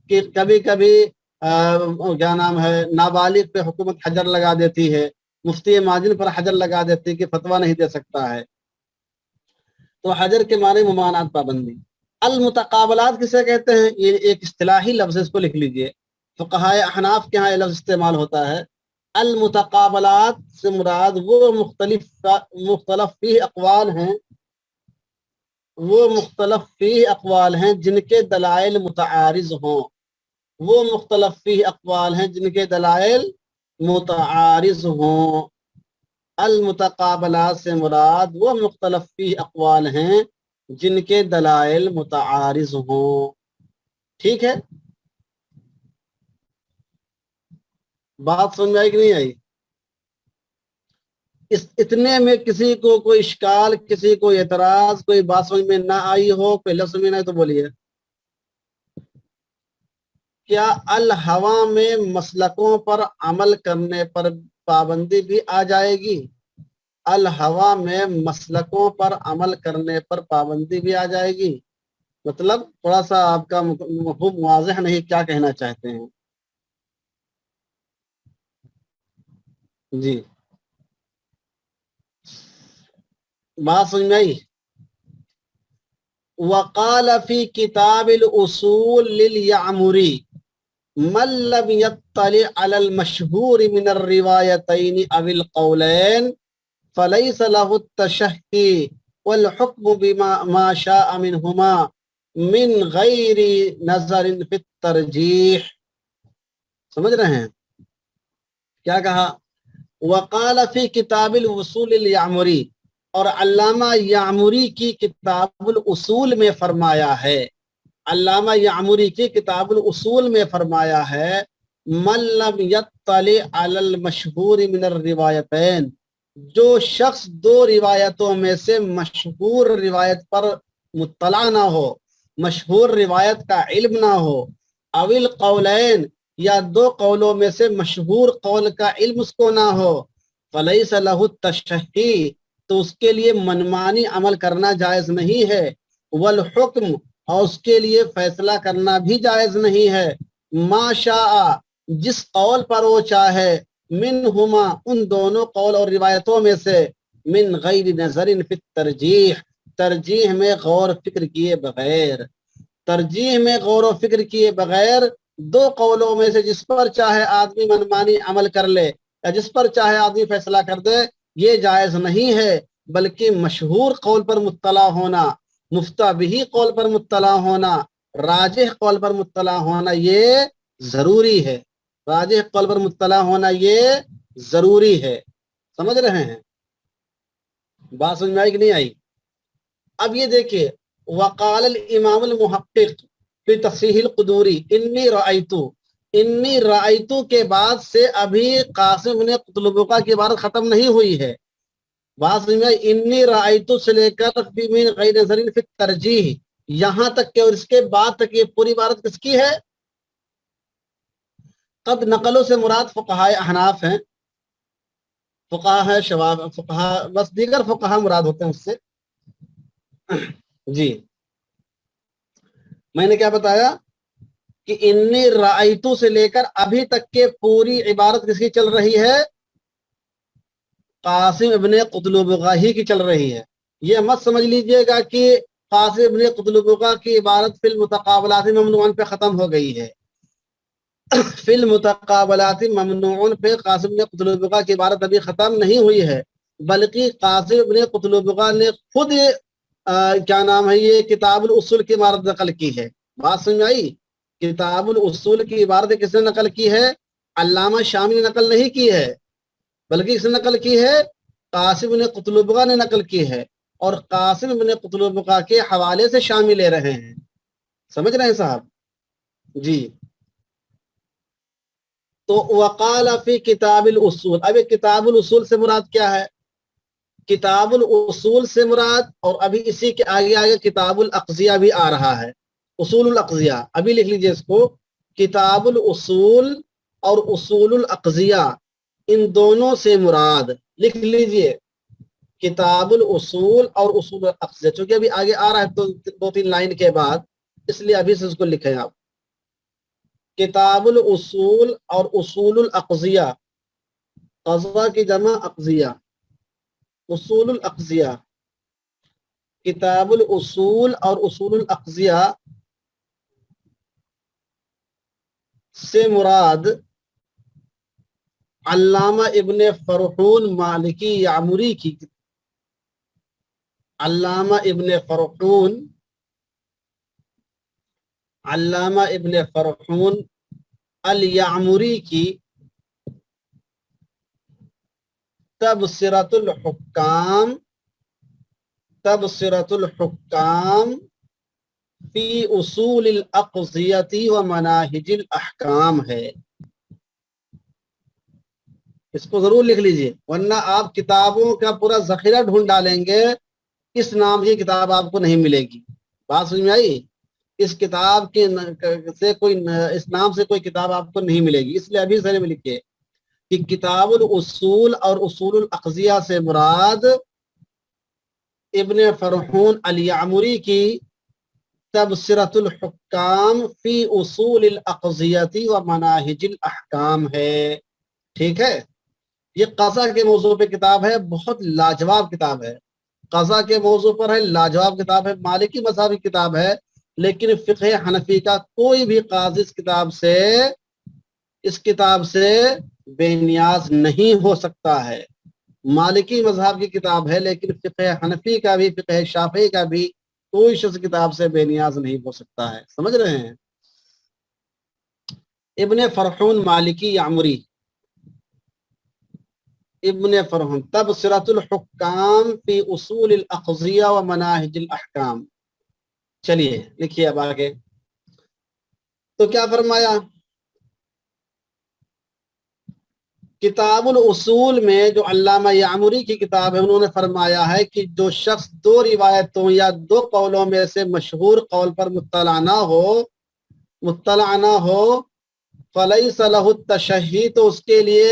کہ کبھی کبھی کیا نام ہے نابالغ پہ حکومت حجر لگا دیتی ہے، مفتی ماجن پر حجر لگا دیتی ہے کہ فتویٰ نہیں دے سکتا ہے، تو حجر کے معنی ممانعت پابندی۔ المتقابلات کسے کہتے ہیں؟ یہ ایک اصطلاحی لفظ ہے، اس کو لکھ لیجئے، فقہائے احناف کے ہاں یہ لفظ استعمال ہوتا ہے۔ المتقابلات سے مراد وہ مختلف فی اقوال ہیں، وہ مختلف فی اقوال ہیں جن کے دلائل متعارض ہوں، وہ مختلف فی اقوال ہیں جن کے دلائل متعارض ہوں۔ المتقابلات سے مراد وہ مختلف فی اقوال ہیں جن کے دلائل متعارض ہوں۔ ٹھیک ہے، بات سمجھ میں آئی کہ نہیں آئی؟ اتنے میں کسی کو کوئی اشکال، کسی کو اعتراض، کوئی بات سمجھ میں نہ آئی ہو، پہلے سمجھ نہ آئی تو بولیے۔ کیا الہوا میں مسلکوں پر عمل کرنے پر پابندی بھی آ جائے گی؟ الہوا میں مسلکوں پر عمل کرنے پر پابندی بھی آ جائے گی، مطلب تھوڑا سا آپ کا مفہوم واضح نہیں، کیا کہنا چاہتے ہیں؟ جی بات سمجھ میں آئی؟ وقال فی کتاب الاصول للیعمری من لم يطلع على المشهور من الروايتين او القولين فليس له التشهي والحكم بما ما شاء منهما من غیر نظر فی الترجیح۔ سمجھ رہے ہیں کیا کہا؟ وقال فی کتاب الاصول الیعمری، اور علامہ یعمری کی کتاب الاصول میں فرمایا ہے، علامہ یعمری کی کتاب الاصول میں فرمایا ہے، من لم یطلع علی المشہور من الروایتین، جو شخص دو روایتوں میں سے مشہور روایت پر مطلع نہ ہو، مشہور روایت کا علم نہ ہو، اوil قولین، یا دو قولوں میں سے مشہور قول کا علم اس کو نہ ہو، فلیس لہ التشہی، تو اس کے لیے منمانی عمل کرنا جائز نہیں ہے، والحکم، اور اس کے لیے فیصلہ کرنا بھی جائز نہیں ہے، ما شاء، جس قول پر وہ چاہے، منہما، ان دونوں قول اور روایتوں میں سے، من غیر نظر فی الترجیح، ترجیح میں غور فکر کیے بغیر، ترجیح میں غور و فکر کیے بغیر دو قولوں میں سے جس پر چاہے آدمی منمانی عمل کر لے یا جس پر چاہے آدمی فیصلہ کر دے، یہ جائز نہیں ہے، بلکہ مشہور قول پر مطلع ہونا، مفتہ بہی قول پر مطلع ہونا، راجح قول پر مطلع ہونا یہ ضروری ہے، راجح قول پر مطلع ہونا یہ ضروری ہے۔ سمجھ رہے ہیں؟ بات سمجھ میں آئی کہ نہیں آئی؟ اب یہ دیکھیے، وقال الامام المحقق فی تصحیح القدوری انی رأیتو کے بعد سے ابھی قاسم بن قتلبقہ کی عبارت ختم نہیں ہوئی ہے، بات سمجھ میں، انی رأیتو سے لے کر فی من غیر نظر فی الترجیح یہاں تک کہ، اور اس کے بعد تک یہ پوری عبارت کس کی ہے؟ قد نقلوں سے مراد فقہائے احناف ہیں، فقہا ہے شواب، فقہا بس دیگر فقہا مراد ہوتے ہیں اس سے۔ جی میں نے کیا بتایا کہ انی رأیتو سے لے کر ابھی تک کے پوری عبارت کس کی چل رہی ہے؟ قاسم ابن قتلبقہ ہی کی چل رہی ہے۔ یہ مت سمجھ لیجئے گا کہ قاسم ابن قتلبقہ کی عبارت فی المتقابلات ممنوعن پہ ختم ہو گئی ہے، فی المتقابلات ممنوعن پہ قاسم ابن قتلبقہ کی عبارت ابھی ختم نہیں ہوئی ہے، بلکہ قاسم ابن قتلبقہ نے خود کیا نام ہے یہ کتاب الاصول کی عبارت نقل کی ہے۔ بات سمجھ آئی؟ کتاب الاصول کی عبارت کس نے نقل کی ہے؟ علامہ شامی نے نقل نہیں کی ہے، بلکہ اس نے نقل کی ہے قاسم بن قتلبقہ نے نقل کی ہے، اور قاسم بن قتلبقہ کے حوالے سے شامی لے رہے ہیں۔ سمجھ رہے ہیں صاحب؟ جی تو وقال فی کتاب الاصول، اب کتاب الاصول سے مراد کیا ہے؟ کتاب الاصول سے مراد، اور ابھی اسی کے آگے آگے کتاب الاقضیہ بھی آ رہا ہے، اصول الاقضیہ، ابھی لکھ لیجئے اس کو، کتاب الاصول اور اصول الاقضیہ، ان دونوں سے مراد لکھ لیجئے، کتاب الاصول اور اصول الاقضیہ، چونکہ ابھی آگے آ رہا ہے تو 2-3 لائن کے بعد، اس لیے ابھی سے اس کو لکھیں آپ. کتاب الاصول اور اصول الاقضیہ، قضا کی جمع اقضیہ، اصول الاقضیہ. کتاب الاصول اور اصول الاقضیہ سے مراد علامہ ابن فرحون مالکی یعمری کی، علامہ ابن فرحون، علامہ ابن فرحون الیعمری کی تبصرۃ الحکام، تبصرۃ الحکام فی اصول الاقضیۃ و مناہج الاحکام ہے. اس کو ضرور لکھ لیجئے، ورنہ آپ کتابوں کا پورا ذخیرہ ڈھونڈ ڈالیں گے، اس نام کی کتاب آپ کو نہیں ملے گی. بات سمجھ میں آئی؟ اس کتاب کے سے کوئی، اس نام سے کوئی کتاب آپ کو نہیں ملے گی. اس لیے ابھی سر میں لکھے کہ کتاب الاصول اور اصول الاقضیہ سے مراد ابن فرحون الیعمری کی تبصرۃ الحکام فی اصول الاقضیۃ و مناہج الاحکام ہے. ٹھیک ہے، یہ قضا کے موضوع پہ کتاب ہے، بہت لاجواب کتاب ہے. قضا کے موضوع پر ہے، لاجواب کتاب ہے، مالکی مذہبی کتاب ہے، لیکن فقہ حنفی کا کوئی بھی قاضی اس کتاب سے بے نیاز نہیں ہو سکتا ہے. مالکی مذہب کی کتاب ہے، لیکن فقہ حنفی کا بھی، فقہ شافعی کا بھی کوئی شخص کتاب سے بے نیاز نہیں ہو سکتا ہے. سمجھ رہے ہیں؟ ابن فرحون مالکی یعمری، ابن فرحون تبصرۃ الحکام فی اصول الاقضیہ و مناہج الاحکام. چلیے لکھیے اب آگے. تو کیا فرمایا؟ کتاب الاصول میں جو علامہ یعمری کی کتاب ہے، انہوں نے فرمایا ہے کہ جو شخص 2 روایتوں یا 2 قولوں میں سے مشہور قول پر مطلع نہ ہو فلیس لہ التشہی، تو اس کے لیے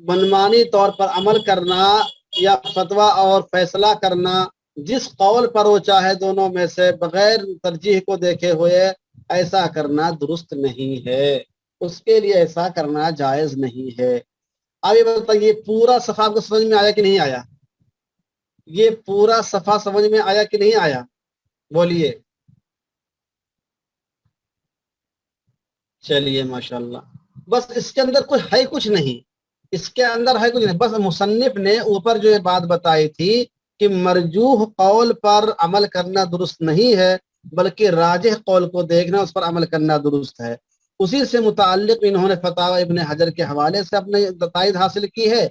منمانی طور پر عمل کرنا یا فتویٰ اور فیصلہ کرنا جس قول پر وہ چاہے دونوں میں سے بغیر ترجیح کو دیکھے ہوئے ایسا کرنا درست نہیں ہے. اس کے لیے ایسا کرنا جائز نہیں ہے. اب یہ بتائیے پورا صفحہ کو سمجھ میں آیا کہ نہیں آیا؟ یہ پورا صفحہ سمجھ میں آیا کہ نہیں آیا؟ بولیے. چلیے ماشاءاللہ. بس اس کے اندر کوئی ہے کچھ نہیں، اس کے اندر ہے کچھ نہیں، بس مصنف نے اوپر جو یہ بات بتائی تھی کہ مرجوح قول پر عمل کرنا درست نہیں ہے، بلکہ راجح قول کو دیکھنا، اس پر عمل کرنا درست ہے. اسی سے متعلق انہوں نے فتاوی ابن حجر کے حوالے سے اپنے تائید حاصل کی ہے،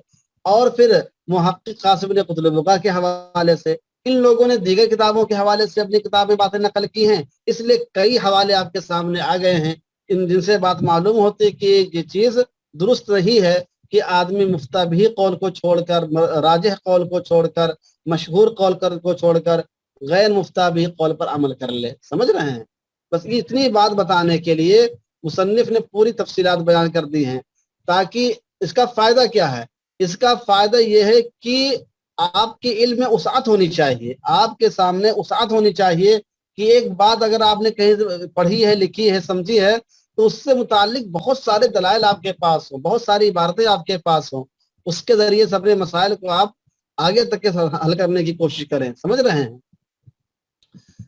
اور پھر محقق قاسم بن قتلبغہ کے حوالے سے. ان لوگوں نے دیگر کتابوں کے حوالے سے اپنی کتابیں باتیں نقل کی ہیں، اس لیے کئی حوالے آپ کے سامنے آ گئے ہیں جن سے بات معلوم ہوتی کہ یہ چیز درست نہیں ہے کہ آدمی مفتبی قول کو چھوڑ کر، راجح قول کو چھوڑ کر، مشہور قول کو چھوڑ کر غیر مفتبی قول پر عمل کر لے. سمجھ رہے ہیں؟ بس یہ اتنی بات بتانے کے لیے مصنف نے پوری تفصیلات بیان کر دی ہیں، تاکہ اس کا فائدہ کیا ہے؟ اس کا فائدہ یہ ہے کہ آپ کے علم میں وسعت ہونی چاہیے، آپ کے سامنے وسعت ہونی چاہیے کہ ایک بات اگر آپ نے کہیں پڑھی ہے، لکھی ہے، سمجھی ہے، تو اس سے متعلق بہت سارے دلائل آپ کے پاس ہوں، بہت ساری عبارتیں آپ کے پاس ہوں، اس کے ذریعے سے اپنے مسائل کو آپ آگے تک کے حل کرنے کی کوشش کریں. سمجھ رہے ہیں؟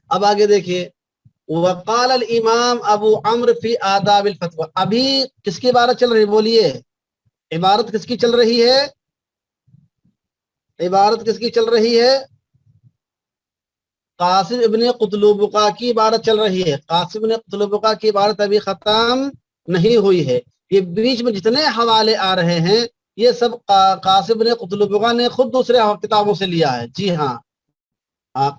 اب آگے دیکھیے. وقال الامام ابو عمرو فی آداب الفتوی. ابھی کس کی عبارت چل رہی ہے؟ بولیے. عبارت کس کی چل رہی ہے؟ عبارت کس کی چل رہی ہے؟ قاسم ابن قتلبغہ کی عبارت چل رہی ہے. قاسم ابن قتلبغہ کی عبارت ابھی ختم نہیں ہوئی ہے. یہ بیچ میں جتنے حوالے آ رہے ہیں یہ سب قاسم ابن قتلبغہ نے خود دوسرے کتابوں سے لیا ہے. جی ہاں،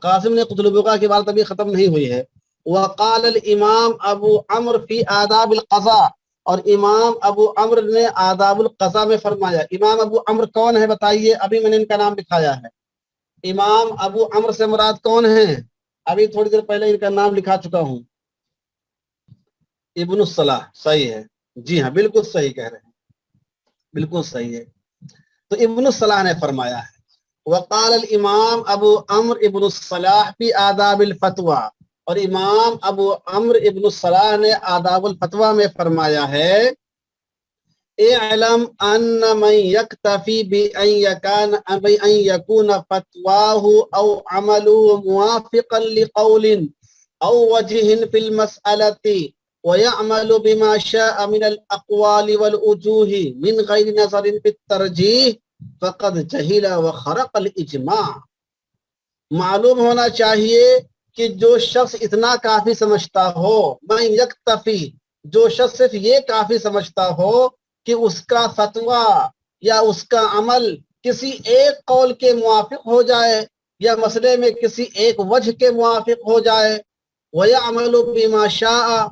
قاسم ابن قتلبغہ کی عبارت ابھی ختم نہیں ہوئی ہے. وقال الامام ابو عمرو فی آداب القضاء، اور امام ابو عمرو نے آداب القضاء میں فرمایا. امام ابو عمرو کون ہے بتائیے؟ ابھی میں نے ان کا نام لکھایا ہے. امام ابو عمرو سے مراد کون ہیں؟ ابھی تھوڑی دیر پہلے ان کا نام لکھا چکا ہوں. ابن الصلاح. صحیح ہے، جی ہاں بالکل صحیح کہہ رہے ہیں، بالکل صحیح ہے. تو ابن الصلاح نے فرمایا ہے وقال الامام ابو عمرو ابن الصلاح فی آداب الفتویٰ، اور امام ابو عمرو ابن الصلاح نے آداب الفتویٰ میں فرمایا ہے اعلم ان من یکتفی بأن یکون فتواہ او عمله موافقا لقول او وجہ فی المسألة ويعمل بما شاء من الاقوال والوجوہ من غیر نظر فی الترجیح فقد جہل وخرق الاجماع۔ معلوم ہونا چاہیے کہ جو شخص اتنا کافی سمجھتا ہو، من یکتفی، جو شخص صرف یہ کافی سمجھتا ہو کہ اس کا فتویٰ یا اس کا عمل کسی ایک قول کے موافق ہو جائے یا مسئلے میں کسی ایک وجہ کے موافق ہو جائے، وَيَعْمَلُ بِمَا شَاءَ،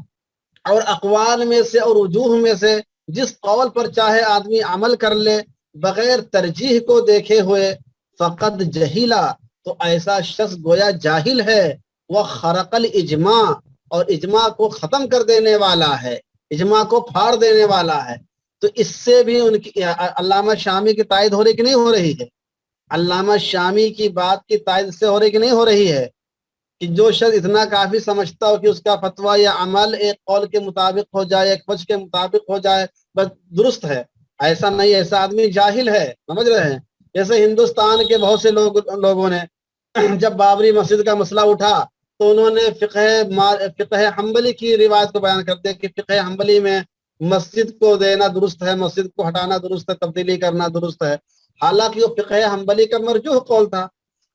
اور اقوال میں سے اور وجوہ میں سے جس قول پر چاہے آدمی عمل کر لے بغیر ترجیح کو دیکھے ہوئے، فقد جہیلا، تو ایسا شخص گویا جاہل ہے، وہ خرق الاجماع، اور اجماع کو ختم کر دینے والا ہے، اجماع کو پھاڑ دینے والا ہے۔ تو اس سے بھی ان کی علامہ شامی کی تائید ہو رہی کہ نہیں ہو رہی ہے؟ علامہ شامی کی بات کی تائید سے ہو رہی کہ نہیں ہو رہی ہے کہ جو شخص اتنا کافی سمجھتا ہو کہ اس کا فتویٰ یا عمل ایک قول کے مطابق ہو جائے، ایک وجہ کے مطابق ہو جائے، بس درست ہے؟ ایسا نہیں، ایسا آدمی جاہل ہے، سمجھ رہے ہیں؟ جیسے ہندوستان کے بہت سے لوگوں نے جب بابری مسجد کا مسئلہ اٹھا تو انہوں نے فقہ حنبلی کی روایت کو بیان کرتے کہ فقہ حنبلی میں مسجد کو دینا درست ہے، مسجد کو ہٹانا درست ہے، تبدیلی کرنا درست ہے، حالانکہ وہ فقہ حنبلی کا مرجوح قول تھا۔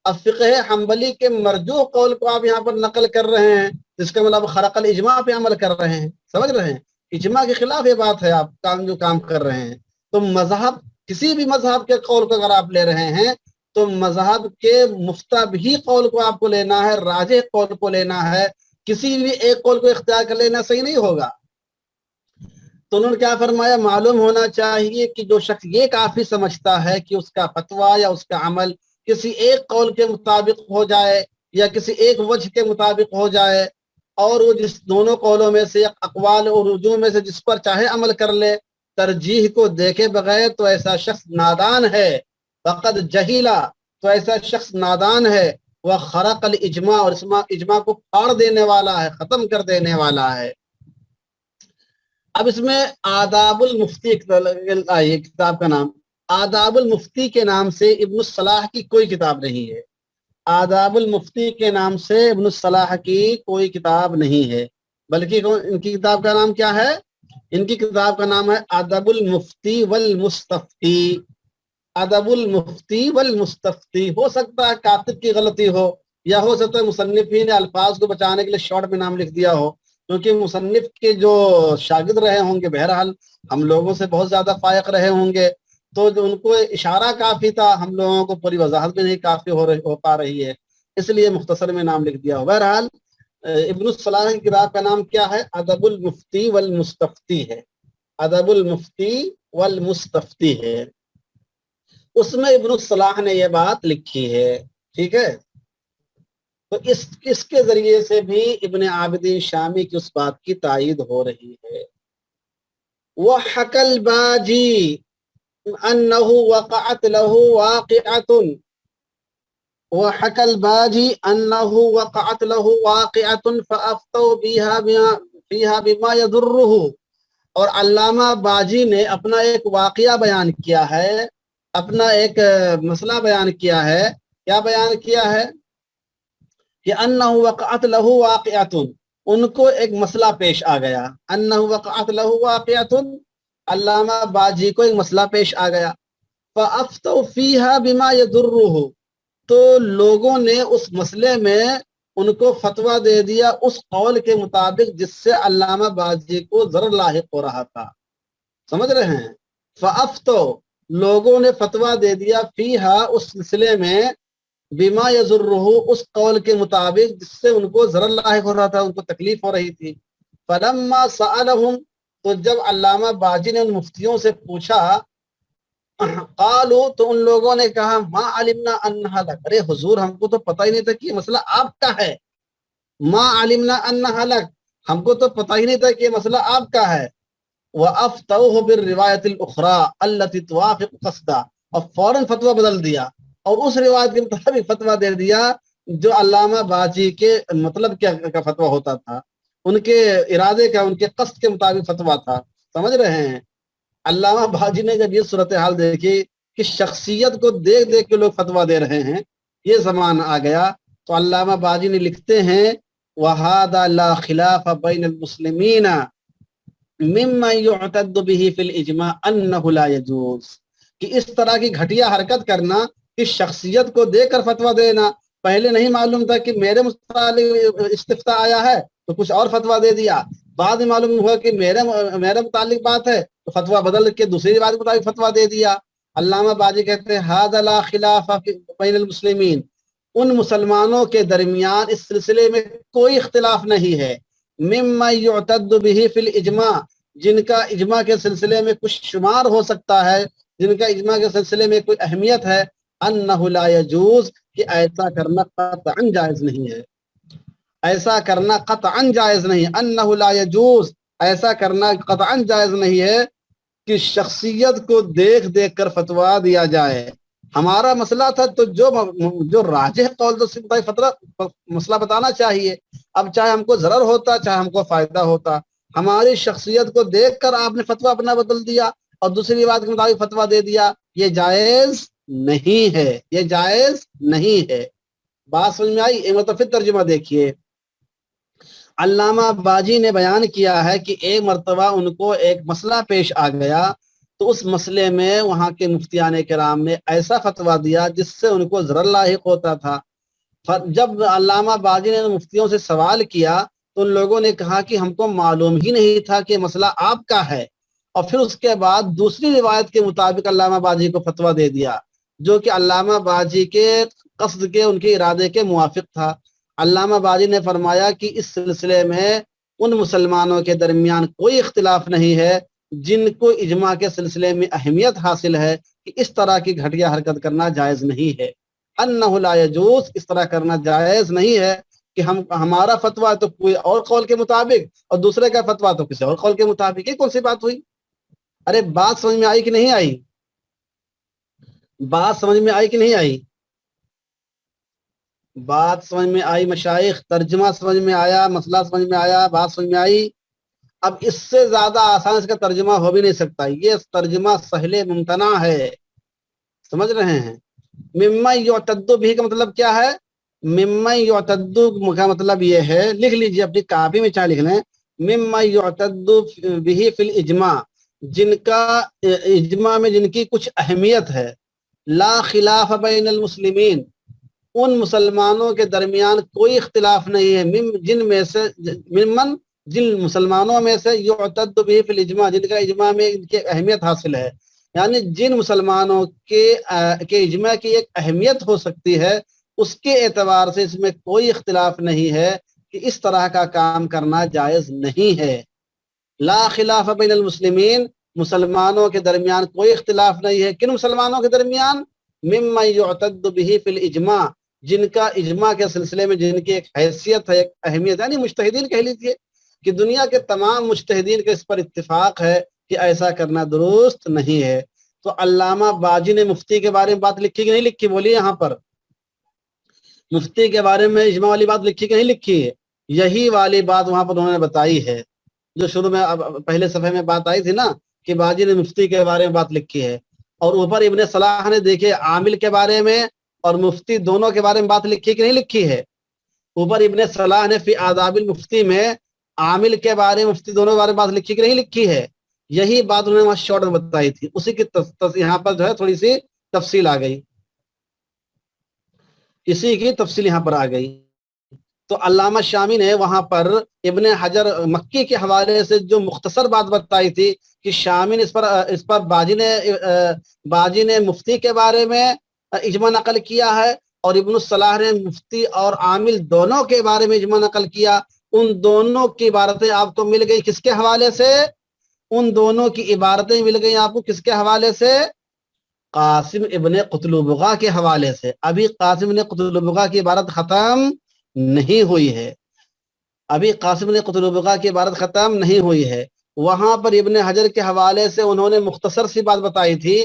اب فقہ حنبلی کے مرجوح قول کو آپ یہاں پر نقل کر رہے ہیں، جس کا مطلب خرق الاجماع پہ عمل کر رہے ہیں، سمجھ رہے ہیں؟ اجماع کے خلاف یہ بات ہے، آپ جو کام کر رہے ہیں۔ تو مذہب، کسی بھی مذہب کے قول کو اگر آپ لے رہے ہیں تو مذہب کے مفتبی قول کو آپ کو لینا ہے، راجح قول کو لینا ہے، کسی بھی ایک قول کو اختیار کر لینا صحیح نہیں ہوگا۔ تو انہوں نے کیا فرمایا؟ معلوم ہونا چاہیے کہ جو شخص یہ کافی سمجھتا ہے کہ اس کا فتویٰ یا اس کا عمل کسی ایک قول کے مطابق ہو جائے یا کسی ایک وجہ کے مطابق ہو جائے، اور وہ جس دونوں قولوں میں سے، اقوال اور رجوع میں سے جس پر چاہے عمل کر لے، ترجیح کو دیکھے بغیر، تو ایسا شخص نادان ہے، فقد جہیلا، تو ایسا شخص نادان ہے، وہ خرق الاجماع، اور اجماع کو پھاڑ دینے والا ہے، ختم کر دینے والا ہے۔ اب اس میں آداب المفتی کتاب کا نام، آداب المفتی کے نام سے ابن الصلاح کی کوئی کتاب نہیں ہے، آداب المفتی کے نام سے ابن الصلاح کی کوئی کتاب نہیں ہے، بلکہ ان کی کتاب کا نام کیا ہے؟ ان کی کتاب کا نام ہے ادب المفتی والمستفتی۔ ادب المفتی والمستفتی، ہو سکتا ہے کاتب کی غلطی ہو، یا ہو سکتا ہے مصنفین نے الفاظ کو بچانے کے لیے شارٹ میں نام لکھ دیا ہو، کیونکہ مصنف کے جو شاگرد رہے ہوں گے بہرحال ہم لوگوں سے بہت زیادہ فائق رہے ہوں گے، تو جو ان کو اشارہ کافی تھا، ہم لوگوں کو پوری وضاحت بھی نہیں کافی ہو پا رہی ہے، اس لیے مختصر میں نام لکھ دیا ہو۔ بہرحال ابن الصلاح کی کتاب کا نام کیا ہے؟ ادب المفتی والمستفتی ہے، ادب المفتی والمستفتی ہے۔ اس میں ابن الصلاح نے یہ بات لکھی ہے، ٹھیک ہے؟ تو اس کے ذریعے سے بھی ابن عابدین شامی کی اس بات کی تائید ہو رہی ہے۔ وَحَكَى الْبَاجِي أَنَّهُ وَقَعَتْ لَهُ وَاقِعَةٌ، وَحَكَى الْبَاجِي أَنَّهُ وَقَعَتْ لَهُ وَاقِعَةٌ فَأَفْتَوْا فِيهَا بِمَا يَضُرُّهُ، اور علامہ باجی نے اپنا ایک واقعہ بیان کیا ہے، اپنا ایک مسئلہ بیان کیا ہے۔ کیا بیان کیا ہے؟ کہ انہ وقعت لہ واقعۃ، ان کو ایک مسئلہ پیش آ گیا، انہ وقعت لہ واقعۃ، علامہ باجی کو ایک مسئلہ پیش آ گیا، فافتوا فیہا بما یضرہ، تو لوگوں نے اس مسئلے میں ان کو فتویٰ دے دیا اس قول کے مطابق جس سے علامہ باجی کو ضرر لاحق ہو رہا تھا، سمجھ رہے ہیں؟ فافتوا، لوگوں نے فتویٰ دے دیا، فیہا، اس سلسلے میں، بما یضرہ، اس قول کے مطابق جس سے ان کو ضرر لاحق ہو رہا تھا، ان کو تکلیف ہو رہی تھی۔ فلما سألہم، تو جب علامہ باجی نے ان مفتیوں سے پوچھا، قالوا، تو ان لوگوں نے کہا، ما علمنا انہا لک، ارے حضور ہم کو تو پتہ ہی نہیں تھا کہ یہ مسئلہ آپ کا ہے، ما علمنا انہا لک، ہم کو تو پتہ ہی نہیں تھا کہ یہ مسئلہ آپ کا ہے۔ وَأَفْتَوْهُ بِالرِّوَایَةِ الْأُخْرَى الَّتِي تُوَافِقُ قَصْدَهُ، اور فوراً فتویٰ بدل دیا، اور اس روایت کے مطابق فتویٰ دے دیا جو علامہ باجی کے مطلب کیا کا فتویٰ ہوتا تھا، ان کے ارادے کا، ان کے قصد کے مطابق فتویٰ تھا. سمجھ رہے ہیں؟ علامہ باجی نے جب یہ صورتحال دیکھی کہ شخصیت کو دیکھ دیکھ کے لوگ فتویٰ دے رہے ہیں، یہ زمانہ آ گیا، تو علامہ باجی نے لکھتے ہیں وَهَذَا لَا خِلَافَ بَيْنَ الْمُسْلِمِينَ مِمَّنْ يُعْتَدُّ بِهِ فِي الْإِجْمَاعِ أَنَّهُ لَا يَجُوزُ، کہ اس طرح کی گھٹیا حرکت کرنا کہ شخصیت کو دیکھ کر فتویٰ دینا. پہلے نہیں معلوم تھا کہ میرے متعلق استفتاء آیا ہے تو کچھ اور فتویٰ دے دیا، بعد میں معلوم ہوا کہ میرے متعلق بات ہے تو فتویٰ بدل کے دوسری بات کے مطابق فتویٰ دے دیا. علامہ باجی کہتے ہیں هَذَا لَا خِلَافَ بَيْنَ الْمُسْلِمِينَ، ان مسلمانوں کے درمیان اس سلسلے میں کوئی اختلاف نہیں ہے. مِمَّن يُعْتَدُّ بِهِ فِي الْإِجْمَاعِ، جن کا اجماع کے سلسلے میں کچھ شمار ہو سکتا ہے، جن کا اجماع کے سلسلے میں کوئی اہمیت ہے، انہ لا یجوز، کہ ایسا کرنا قطعاً جائز نہیں ہے. ایسا کرنا قطعاً جائز نہیں، انہ لا یجوز، ایسا کرنا قطعاً جائز نہیں ہے کہ شخصیت کو دیکھ دیکھ کر فتویٰ دیا جائے. ہمارا مسئلہ تھا تو جو راجح قول تو مسئلہ بتانا چاہیے. اب چاہے ہم کو ضرر ہوتا چاہے ہم کو فائدہ ہوتا، ہماری شخصیت کو دیکھ کر آپ نے فتویٰ اپنا بدل دیا اور دوسری بات کے مطابق فتویٰ دے دیا، یہ جائز نہیں ہے، یہ جائز نہیں ہے. بات سمجھ میں آئی؟ ایک مرتبہ پھر ترجمہ دیکھیے. علامہ باجی نے بیان کیا ہے کہ ایک مرتبہ ان کو ایک مسئلہ پیش آ گیا تو اس مسئلے میں وہاں کے مفتیان کرام نے ایسا فتویٰ دیا جس سے ان کو ضرر لاحق ہوتا تھا. جب علامہ باجی نے مفتیوں سے سوال کیا تو ان لوگوں نے کہا کہ ہم کو معلوم ہی نہیں تھا کہ مسئلہ آپ کا ہے، اور پھر اس کے بعد دوسری روایت کے مطابق علامہ باجی کو فتویٰ دے دیا جو کہ علامہ باجی کے قصد کے، ان کے ارادے کے موافق تھا. علامہ باجی نے فرمایا کہ اس سلسلے میں ان مسلمانوں کے درمیان کوئی اختلاف نہیں ہے جن کو اجماع کے سلسلے میں اہمیت حاصل ہے کہ اس طرح کی گھٹیا حرکت کرنا جائز نہیں ہے. انہ لا یجوز، اس طرح کرنا جائز نہیں ہے کہ ہمارا فتویٰ تو کوئی اور قول کے مطابق اور دوسرے کا فتویٰ تو کسی اور قول کے مطابق. یہ کون سی بات ہوئی؟ ارے بات سمجھ میں آئی کہ نہیں آئی؟ بات سمجھ میں آئی کہ نہیں آئی؟ بات سمجھ میں آئی مشائخ؟ ترجمہ سمجھ میں آیا؟ مسئلہ سمجھ میں آیا؟ بات سمجھ میں آئی؟ اب اس سے زیادہ آسان اس کا ترجمہ ہو بھی نہیں سکتا. یہ ترجمہ سہل ممتنع ہے. سمجھ رہے ہیں؟ ممن یعتد بھی کا مطلب کیا ہے؟ ممن یعتد کا مطلب یہ ہے، لکھ لیجئے اپنی کاپی میں چاہے لکھ لیں، ممن یعتد بھی فی الاجماع، جن کا اجماع میں جن کی کچھ اہمیت ہے. لا خلاف بین المسلمین، ان مسلمانوں کے درمیان کوئی اختلاف نہیں ہے. جن میں سے ممن، جن مسلمانوں میں سے یعتد بھی فی الاجماع، جن کا اجماع میں ان کی اہمیت حاصل ہے، یعنی جن مسلمانوں کے اجماع کی ایک اہمیت ہو سکتی ہے، اس کے اعتبار سے اس میں کوئی اختلاف نہیں ہے کہ اس طرح کا کام کرنا جائز نہیں ہے. لا خلاف بین المسلمین، مسلمانوں کے درمیان کوئی اختلاف نہیں ہے. کن مسلمانوں کے درمیان؟ ممن یعتد به فی الاجماع، جن کا اجماع کے سلسلے میں جن کی ایک حیثیت ہے، ایک اہمیت، یعنی مجتہدین کہہ لیجیے کہ دنیا کے تمام مجتہدین کے اس پر اتفاق ہے کہ ایسا کرنا درست نہیں ہے. تو علامہ باجی نے مفتی کے بارے میں بات لکھی کہ نہیں لکھی؟ بولیے یہاں پر مفتی کے بارے میں اجماع والی بات لکھی کہ نہیں لکھی ہے؟ یہی والی بات وہاں پر انہوں نے بتائی ہے جو شروع میں پہلے صفحے میں بات آئی تھی نا کہ باجی نے مفتی کے بارے میں بات لکھی ہے. اور اوپر ابن صلاح نے دیکھے عامل کے بارے میں اور مفتی دونوں کے بارے میں بات لکھی کہ نہیں لکھی ہے؟ اوپر ابن صلاح نے فی آداب المفتی میں عامل کے بارے میں مفتی دونوں کے بارے میں بات لکھی کہ نہیں لکھی ہے؟ یہی بات انہوں نے وہاں شارٹ میں بتائی تھی. اسی کی یہاں پر جو ہے تھوڑی سی تفصیل آ گئی، اسی کی تفصیل یہاں پر آ گئی. تو علامہ شامی نے وہاں پر ابن حجر مکی کے حوالے سے جو مختصر بات بتائی تھی کہ شامی نے اس پر باجی نے مفتی کے بارے میں اجماع نقل کیا ہے اور ابن الصلاح نے مفتی اور عامل دونوں کے بارے میں اجماع نقل کیا. ان دونوں کی عبارتیں آپ کو مل گئی کس کے حوالے سے؟ ان دونوں کی عبارتیں مل گئی آپ کو کس کے حوالے سے؟ قاسم ابن قتلبغہ کے حوالے سے. ابھی قاسم ابن قتلبغہ کی عبارت ختم نہیں ہوئی ہے، ابھی قاسم نے قتلبغہ کی عبارت ختم نہیں ہوئی ہے. وہاں پر ابن حجر کے حوالے سے انہوں نے مختصر سی بات بتائی تھی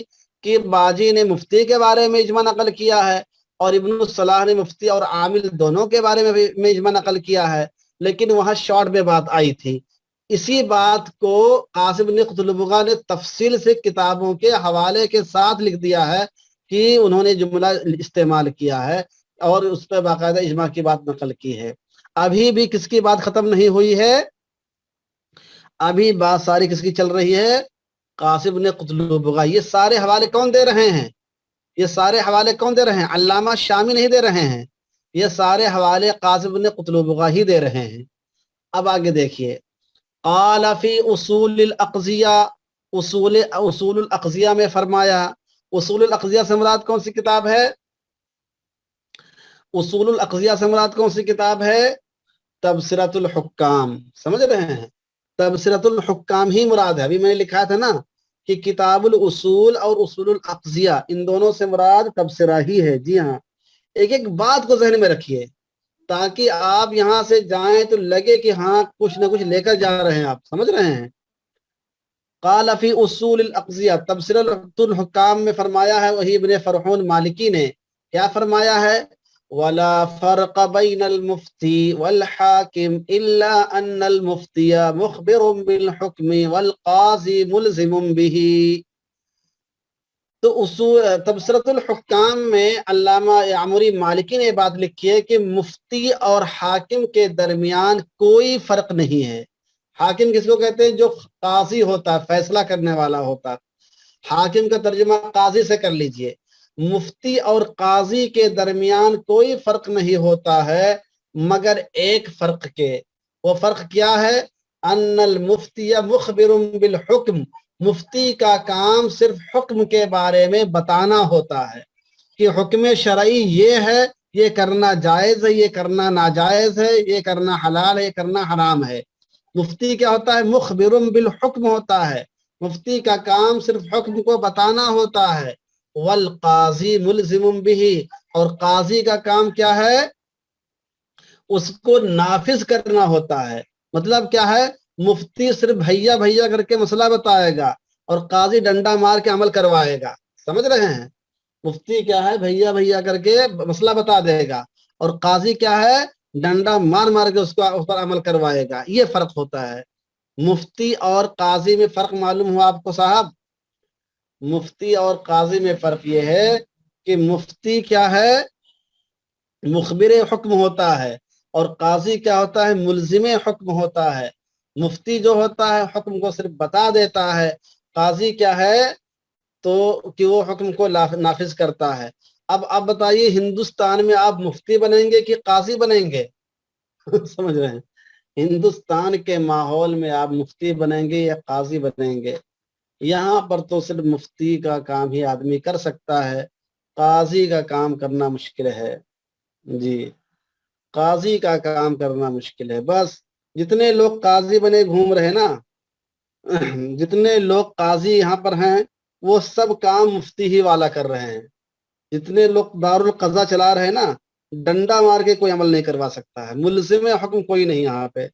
کہ باجی نے مفتی کے بارے میں اجماع نقل کیا ہے اور ابن الصلاح نے مفتی اور عامل دونوں کے بارے میں اجماع نقل کیا ہے، لیکن وہاں شارٹ میں بات آئی تھی۔ اسی بات کو قاسم بن قتلبغہ نے تفصیل سے کتابوں کے حوالے کے ساتھ لکھ دیا ہے کہ انہوں نے جملہ استعمال کیا ہے اور اس پہ باقاعدہ اجماع کی بات نقل کی ہے۔ ابھی بھی کس کی بات ختم نہیں ہوئی ہے، ابھی بات ساری کس کی چل رہی ہے، قاسم بن قتلبغہ۔ یہ سارے حوالے کون دے رہے ہیں، یہ سارے حوالے کون دے رہے ہیں، علامہ شامی نہیں دے رہے ہیں، یہ سارے حوالے قاسم بن قتلبغہ ہی دے رہے ہیں۔ اب آگے دیکھیے، قال فی اصول الاقضیہ، اصول الاقضیہ میں فرمایا، اصول الاقضیہ سے مراد کون سی کتاب ہے، اصول الاقضیہ سے مراد کون سی کتاب ہے، تبصرۃ الحکام، سمجھ رہے ہیں، تبصرۃ الحکام ہی مراد ہے۔ ابھی میں نے لکھا تھا نا کہ کتاب الاصول اور اصول الاقضیہ ان دونوں سے مراد تبصرہ ہی ہے۔ جی ہاں، ایک ایک بات کو ذہن میں رکھیے تاکہ آپ یہاں سے جائیں تو لگے کہ ہاں کچھ نہ کچھ لے کر جا رہے ہیں، آپ سمجھ رہے ہیں۔ قال فی اصول الاقضیہ، تبصرۃ الحکام میں فرمایا ہے وہی ابن فرحون مالکی نے، کیا فرمایا ہے، ولا فرق بین المفتی والحاکم الا ان المفتی مخبر بالحکم والقاضی ملزم به۔ تو تبصرۃ الحکام میں علامہ عمری مالکی نے بات لکھی ہے کہ مفتی اور حاکم کے درمیان کوئی فرق نہیں ہے۔ حاکم کس کو کہتے ہیں، جو قاضی ہوتا ہے، فیصلہ کرنے والا ہوتا ہے، حاکم کا ترجمہ قاضی سے کر لیجئے۔ مفتی اور قاضی کے درمیان کوئی فرق نہیں ہوتا ہے مگر ایک فرق کے، وہ فرق کیا ہے، ان المفتی مخبر بالحکم، مفتی کا کام صرف حکم کے بارے میں بتانا ہوتا ہے کہ حکم شرعی یہ ہے، یہ کرنا جائز ہے، یہ کرنا ناجائز ہے، یہ کرنا حلال ہے، یہ کرنا حرام ہے۔ مفتی کیا ہوتا ہے، مخبر بالحکم ہوتا ہے، مفتی کا کام صرف حکم کو بتانا ہوتا ہے۔ والقاضی ملزم به، اور قاضی کا کام کیا ہے، اس کو نافذ کرنا ہوتا ہے۔ مطلب کیا ہے، مفتی صرف بھیا بھیا کر کے مسئلہ بتائے گا اور قاضی ڈنڈا مار کے عمل کروائے گا، سمجھ رہے ہیں۔ مفتی کیا ہے، بھیا بھیا کر کے مسئلہ بتا دے گا اور قاضی کیا ہے، ڈنڈا مار مار کے اس پر عمل کروائے گا۔ یہ فرق ہوتا ہے مفتی اور قاضی میں۔ فرق معلوم ہوا آپ کو صاحب، مفتی اور قاضی میں فرق یہ ہے کہ مفتی کیا ہے، مخبر حکم ہوتا ہے اور قاضی کیا ہوتا ہے، ملزم حکم ہوتا ہے۔ مفتی جو ہوتا ہے حکم کو صرف بتا دیتا ہے، قاضی کیا ہے تو کہ وہ حکم کو نافذ کرتا ہے۔ اب بتائیے ہندوستان میں آپ مفتی بنیں گے کہ قاضی بنیں گے سمجھ رہے ہیں، ہندوستان کے ماحول میں آپ مفتی بنیں گے یا قاضی بنیں گے؟ یہاں پر تو صرف مفتی کا کام ہی آدمی کر سکتا ہے، قاضی کا کام کرنا مشکل ہے۔ جی، قاضی کا کام کرنا مشکل ہے۔ بس جتنے لوگ قاضی بنے گھوم رہے نا جتنے لوگ قاضی یہاں پر ہیں وہ سب کام مفتی ہی والا کر رہے ہیں۔ جتنے لوگ دارالقضا چلا رہے ہیں نا، ڈنڈا مار کے کوئی عمل نہیں کروا سکتا ہے، ملزم حکم کوئی نہیں یہاں پہ،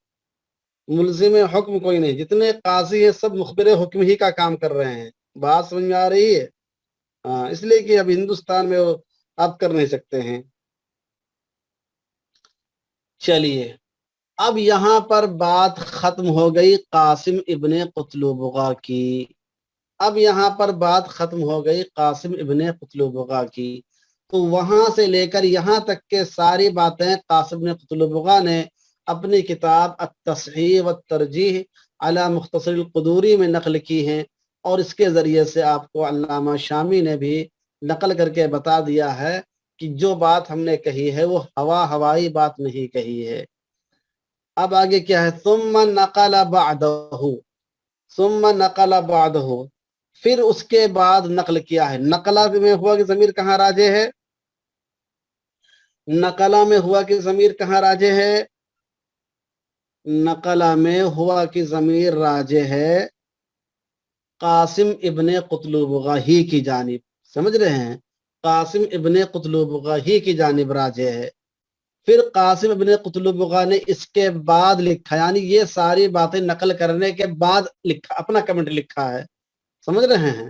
ملزم حکم کوئی نہیں۔ جتنے قاضی ہیں سب مخبر حکم ہی کا کام کر رہے ہیں۔ بات سمجھ میں آ رہی ہے؟ ہاں، اس لیے کہ اب ہندوستان میں وہ آپ کر نہیں سکتے ہیں۔ چلیے، اب یہاں پر بات ختم ہو گئی قاسم ابن قتلبغہ کی، اب یہاں پر بات ختم ہو گئی قاسم ابن قتلبغہ کی۔ تو وہاں سے لے کر یہاں تک کے ساری باتیں قاسم ابن قتلبغہ نے اپنی کتاب التصحیح والترجیح علی مختصر القدوری میں نقل کی ہیں، اور اس کے ذریعے سے آپ کو علامہ شامی نے بھی نقل کر کے بتا دیا ہے کہ جو بات ہم نے کہی ہے وہ ہوائی بات نہیں کہی ہے۔ اب آگے کیا ہے، ثم نقل بعدہ، ثم نقل بعدہ، پھر اس کے بعد نقل کیا ہے۔ نقلہ میں ہوا کہ ضمیر کہاں راجع ہے، نقلہ میں ہوا کہ ضمیر کہاں راجع ہے، نقلہ میں ہوا کہ ضمیر راجع ہے قاسم ابن قتلبغہ ہی کی جانب، سمجھ رہے ہیں، قاسم ابن قتلبغہ ہی کی جانب راجع ہے۔ پھر قاسم ابن قتلبغہ نے اس کے بعد لکھا، یعنی یہ ساری باتیں نقل کرنے کے بعد لکھا، اپنا کمنٹ لکھا ہے، سمجھ رہے ہیں۔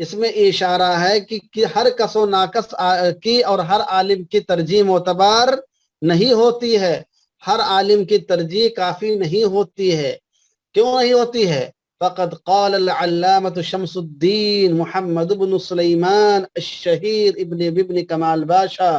اس میں اشارہ ہے کہ ہر کس و ناقص کی اور ہر عالم کی ترجیح معتبر نہیں ہوتی ہے، ہر عالم کی ترجیح کافی نہیں ہوتی ہے. کیوں نہیں ہوتی ہے؟ فقد قال العلامة شمس الدین محمد بن سلیمان الشہیر ابن کمال باشا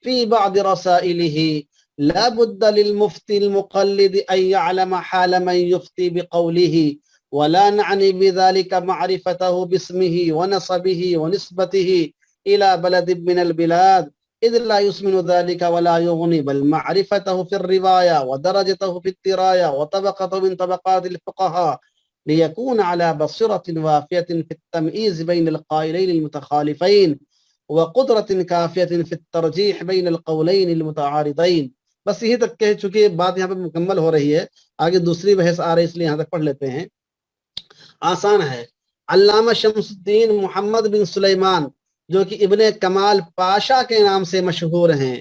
في بعض رسائله لا بد للمفتي المقلد أن يعلم حال من يفتي بقوله ولا نعني بذلك معرفته باسمه ونصبه ونسبته إلى بلد من البلاد إذ لا يسمن ذلك ولا يغني، بل معرفته في الرواية ودرجته في الدراية وطبقته من طبقات الفقهاء ليكون على بصيرة وافية في التمييز بين القائلين المتخالفين وقدرة كافية في الترجيح بين القولين المتعارضين. بس یہی تک کہہ چکے، بات یہاں پہ مکمل ہو رہی ہے، آگے دوسری بحث آ رہی ہے، اس لیے یہاں تک پڑھ لیتے ہیں. آسان ہے. علامہ شمس الدین محمد بن سلیمان جو کہ ابن کمال پاشا کے نام سے مشہور ہیں،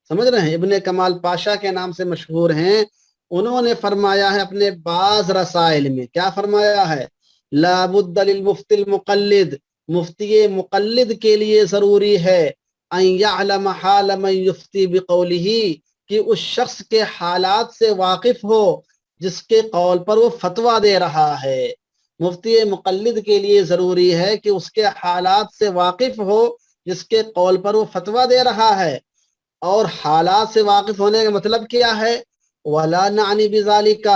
سمجھ رہے ہیں، ابن کمال پاشا کے نام سے مشہور ہیں، انہوں نے فرمایا ہے اپنے بعض رسائل میں، کیا فرمایا ہے؟ لا بد للمفتی المقلد، مفتی مقلد کے لیے ضروری ہے ان یعلم حال من یفتی بقولہ، کہ اس شخص کے حالات سے واقف ہو جس کے قول پر وہ فتویٰ دے رہا ہے. مفتی مقلد کے لیے ضروری ہے کہ اس کے حالات سے واقف ہو جس کے قول پر وہ فتویٰ دے رہا ہے. اور حالات سے واقف ہونے کا مطلب کیا ہے؟ وَلَا نَعْنِ بِذَالِكَ،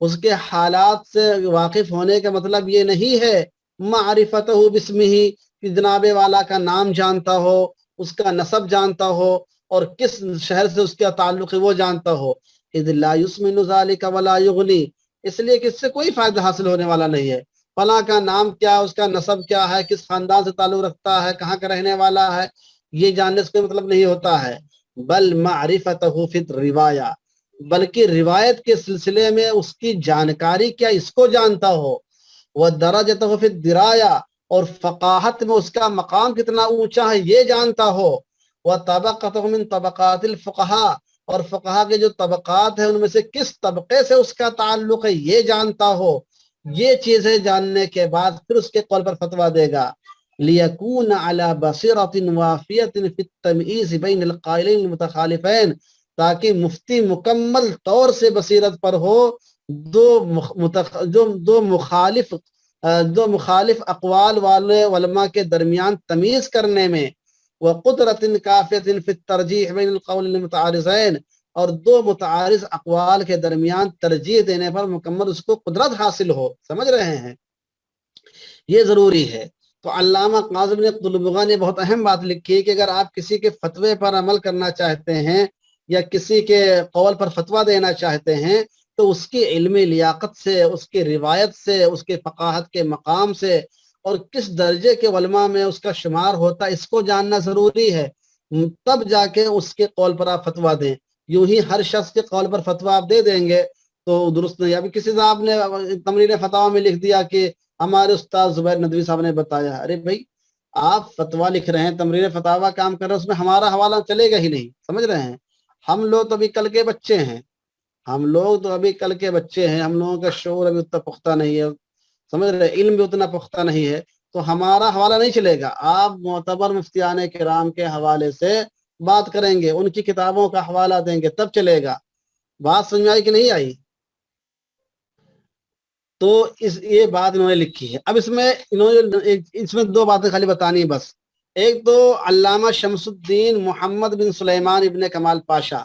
اس کے حالات سے واقف ہونے کا مطلب یہ نہیں ہے معرفتہ بسمہ، کہ جناب والا کا نام جانتا ہو، اس کا نسب جانتا ہو، اور کس شہر سے اس کا تعلق ہے وہ جانتا ہو. اذ لا یسمن ذلک ولا یغنی، اس لیے کہ اس سے کوئی فائدہ حاصل ہونے والا نہیں ہے. فلاں کا نام کیا، اس کا نسب کیا ہے، کس خاندان سے تعلق رکھتا ہے، کہاں کا رہنے والا ہے، یہ جاننے سے کوئی مطلب نہیں ہوتا ہے. بل معرفتہ فی الروایہ، بلکہ روایت کے سلسلے میں اس کی جانکاری کیا، اس کو جانتا ہو. وَدَرَجَتَهُ فِي الدِّرَایَہ، اور فقاہت میں اس کا مقام کتنا اونچا ہے یہ جانتا ہو. وَطَبَقَتُهُ مِن طَبَقَاتِ الْفُقَہَاء، اور فقہا کے جو طبقات ہیں ان میں سے کس طبقے سے اس کا تعلق ہے یہ جانتا ہو. یہ چیزیں جاننے کے بعد پھر اس کے قول پر فتویٰ دے گا. لِيَكُونَ عَلَى بَصِيرَةٍ وَافِيَةٍ فِي التَّمْيِيزِ بَيْنَ الْقَائِلَيْنِ الْمُتَخَالِفَيْنِ، تاکہ مفتی مکمل طور سے بصیرت پر ہو دو مخالف اقوال والے علماء کے درمیان تمیز کرنے میں. وَقُدْرَةٍ كَافِيَةٍ فِي التَّرْجِيحِ بَيْنَ الْقَوْلِ الْمُتَعَارِضَيْنِ، اور دو متعارض اقوال کے درمیان ترجیح دینے پر مکمل اس کو قدرت حاصل ہو. سمجھ رہے ہیں؟ یہ ضروری ہے. تو علامہ قاضی بن قلبغہ نے بہت اہم بات لکھی ہے کہ اگر آپ کسی کے فتوے پر عمل کرنا چاہتے ہیں یا کسی کے قول پر فتویٰ دینا چاہتے ہیں تو اس کی علمی لیاقت سے، اس کی روایت سے، اس کے فقاہت کے مقام سے، اور کس درجے کے علماء میں اس کا شمار ہوتا ہے، اس کو جاننا ضروری ہے. تب جا کے اس کے قول پر آپ فتویٰ دیں. یوں ہی ہر شخص کے قول پر فتویٰ آپ دے دیں گے تو درست نہیں. ابھی کسی صاحب نے تمرین فتاوی میں لکھ دیا کہ ہمارے استاد زبیر ندوی صاحب نے بتایا. ارے بھائی، آپ فتویٰ لکھ رہے ہیں، تمرین فتاوی کام کر رہے ہیں، اس میں ہمارا حوالہ چلے گا ہی نہیں. سمجھ رہے ہیں؟ ہم لوگ تو ابھی کل کے بچے ہیں، ہم لوگوں کا شعور ابھی اتنا پختہ نہیں ہے، سمجھ رہے، علم بھی اتنا پختہ نہیں ہے، تو ہمارا حوالہ نہیں چلے گا. آپ معتبر مفتیان کرام کے حوالے سے بات کریں گے، ان کی کتابوں کا حوالہ دیں گے، تب چلے گا. بات سمجھ آئی کہ نہیں آئی؟ تو یہ بات انہوں نے لکھی ہے. اب اس میں دو باتیں خالی بتانی بس. ایک تو علامہ شمس الدین محمد بن سلیمان ابن کمال پاشا.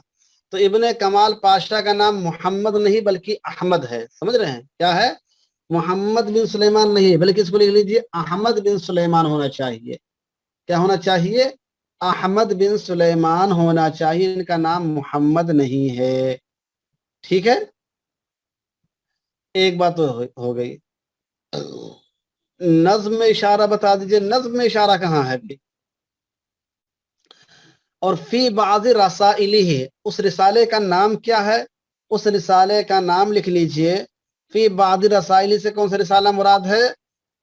تو ابن کمال پاشا کا نام محمد نہیں بلکہ احمد ہے. سمجھ رہے ہیں؟ کیا ہے؟ محمد بن سلیمان نہیں بلکہ اس کو لکھ لیجیے احمد بن سلیمان ہونا چاہیے. کیا ہونا چاہیے؟ احمد بن سلیمان ہونا چاہیے، ان کا نام محمد نہیں ہے. ٹھیک ہے، ایک بات ہو گئی. نظم میں اشارہ بتا دیجئے، نظم میں اشارہ کہاں ہے بھی؟ اور فی بعض رسائلہ، اس رسالے کا نام کیا ہے؟ اس رسالے کا نام لکھ لیجئے. فی بعض رسائل سے کون سا رسالہ مراد ہے؟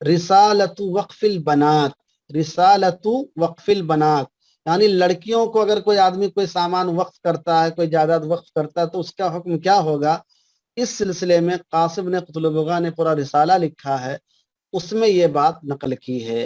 رسالۃ وقف البنات. رسالۃ وقف البنات یعنی لڑکیوں کو اگر کوئی آدمی کوئی سامان وقف کرتا ہے، کوئی جائیداد وقف کرتا ہے تو اس کا حکم کیا ہوگا؟ اس سلسلے میں قاسم نے قطلبغہ نے پورا رسالہ لکھا ہے، اس میں یہ بات نقل کی ہے.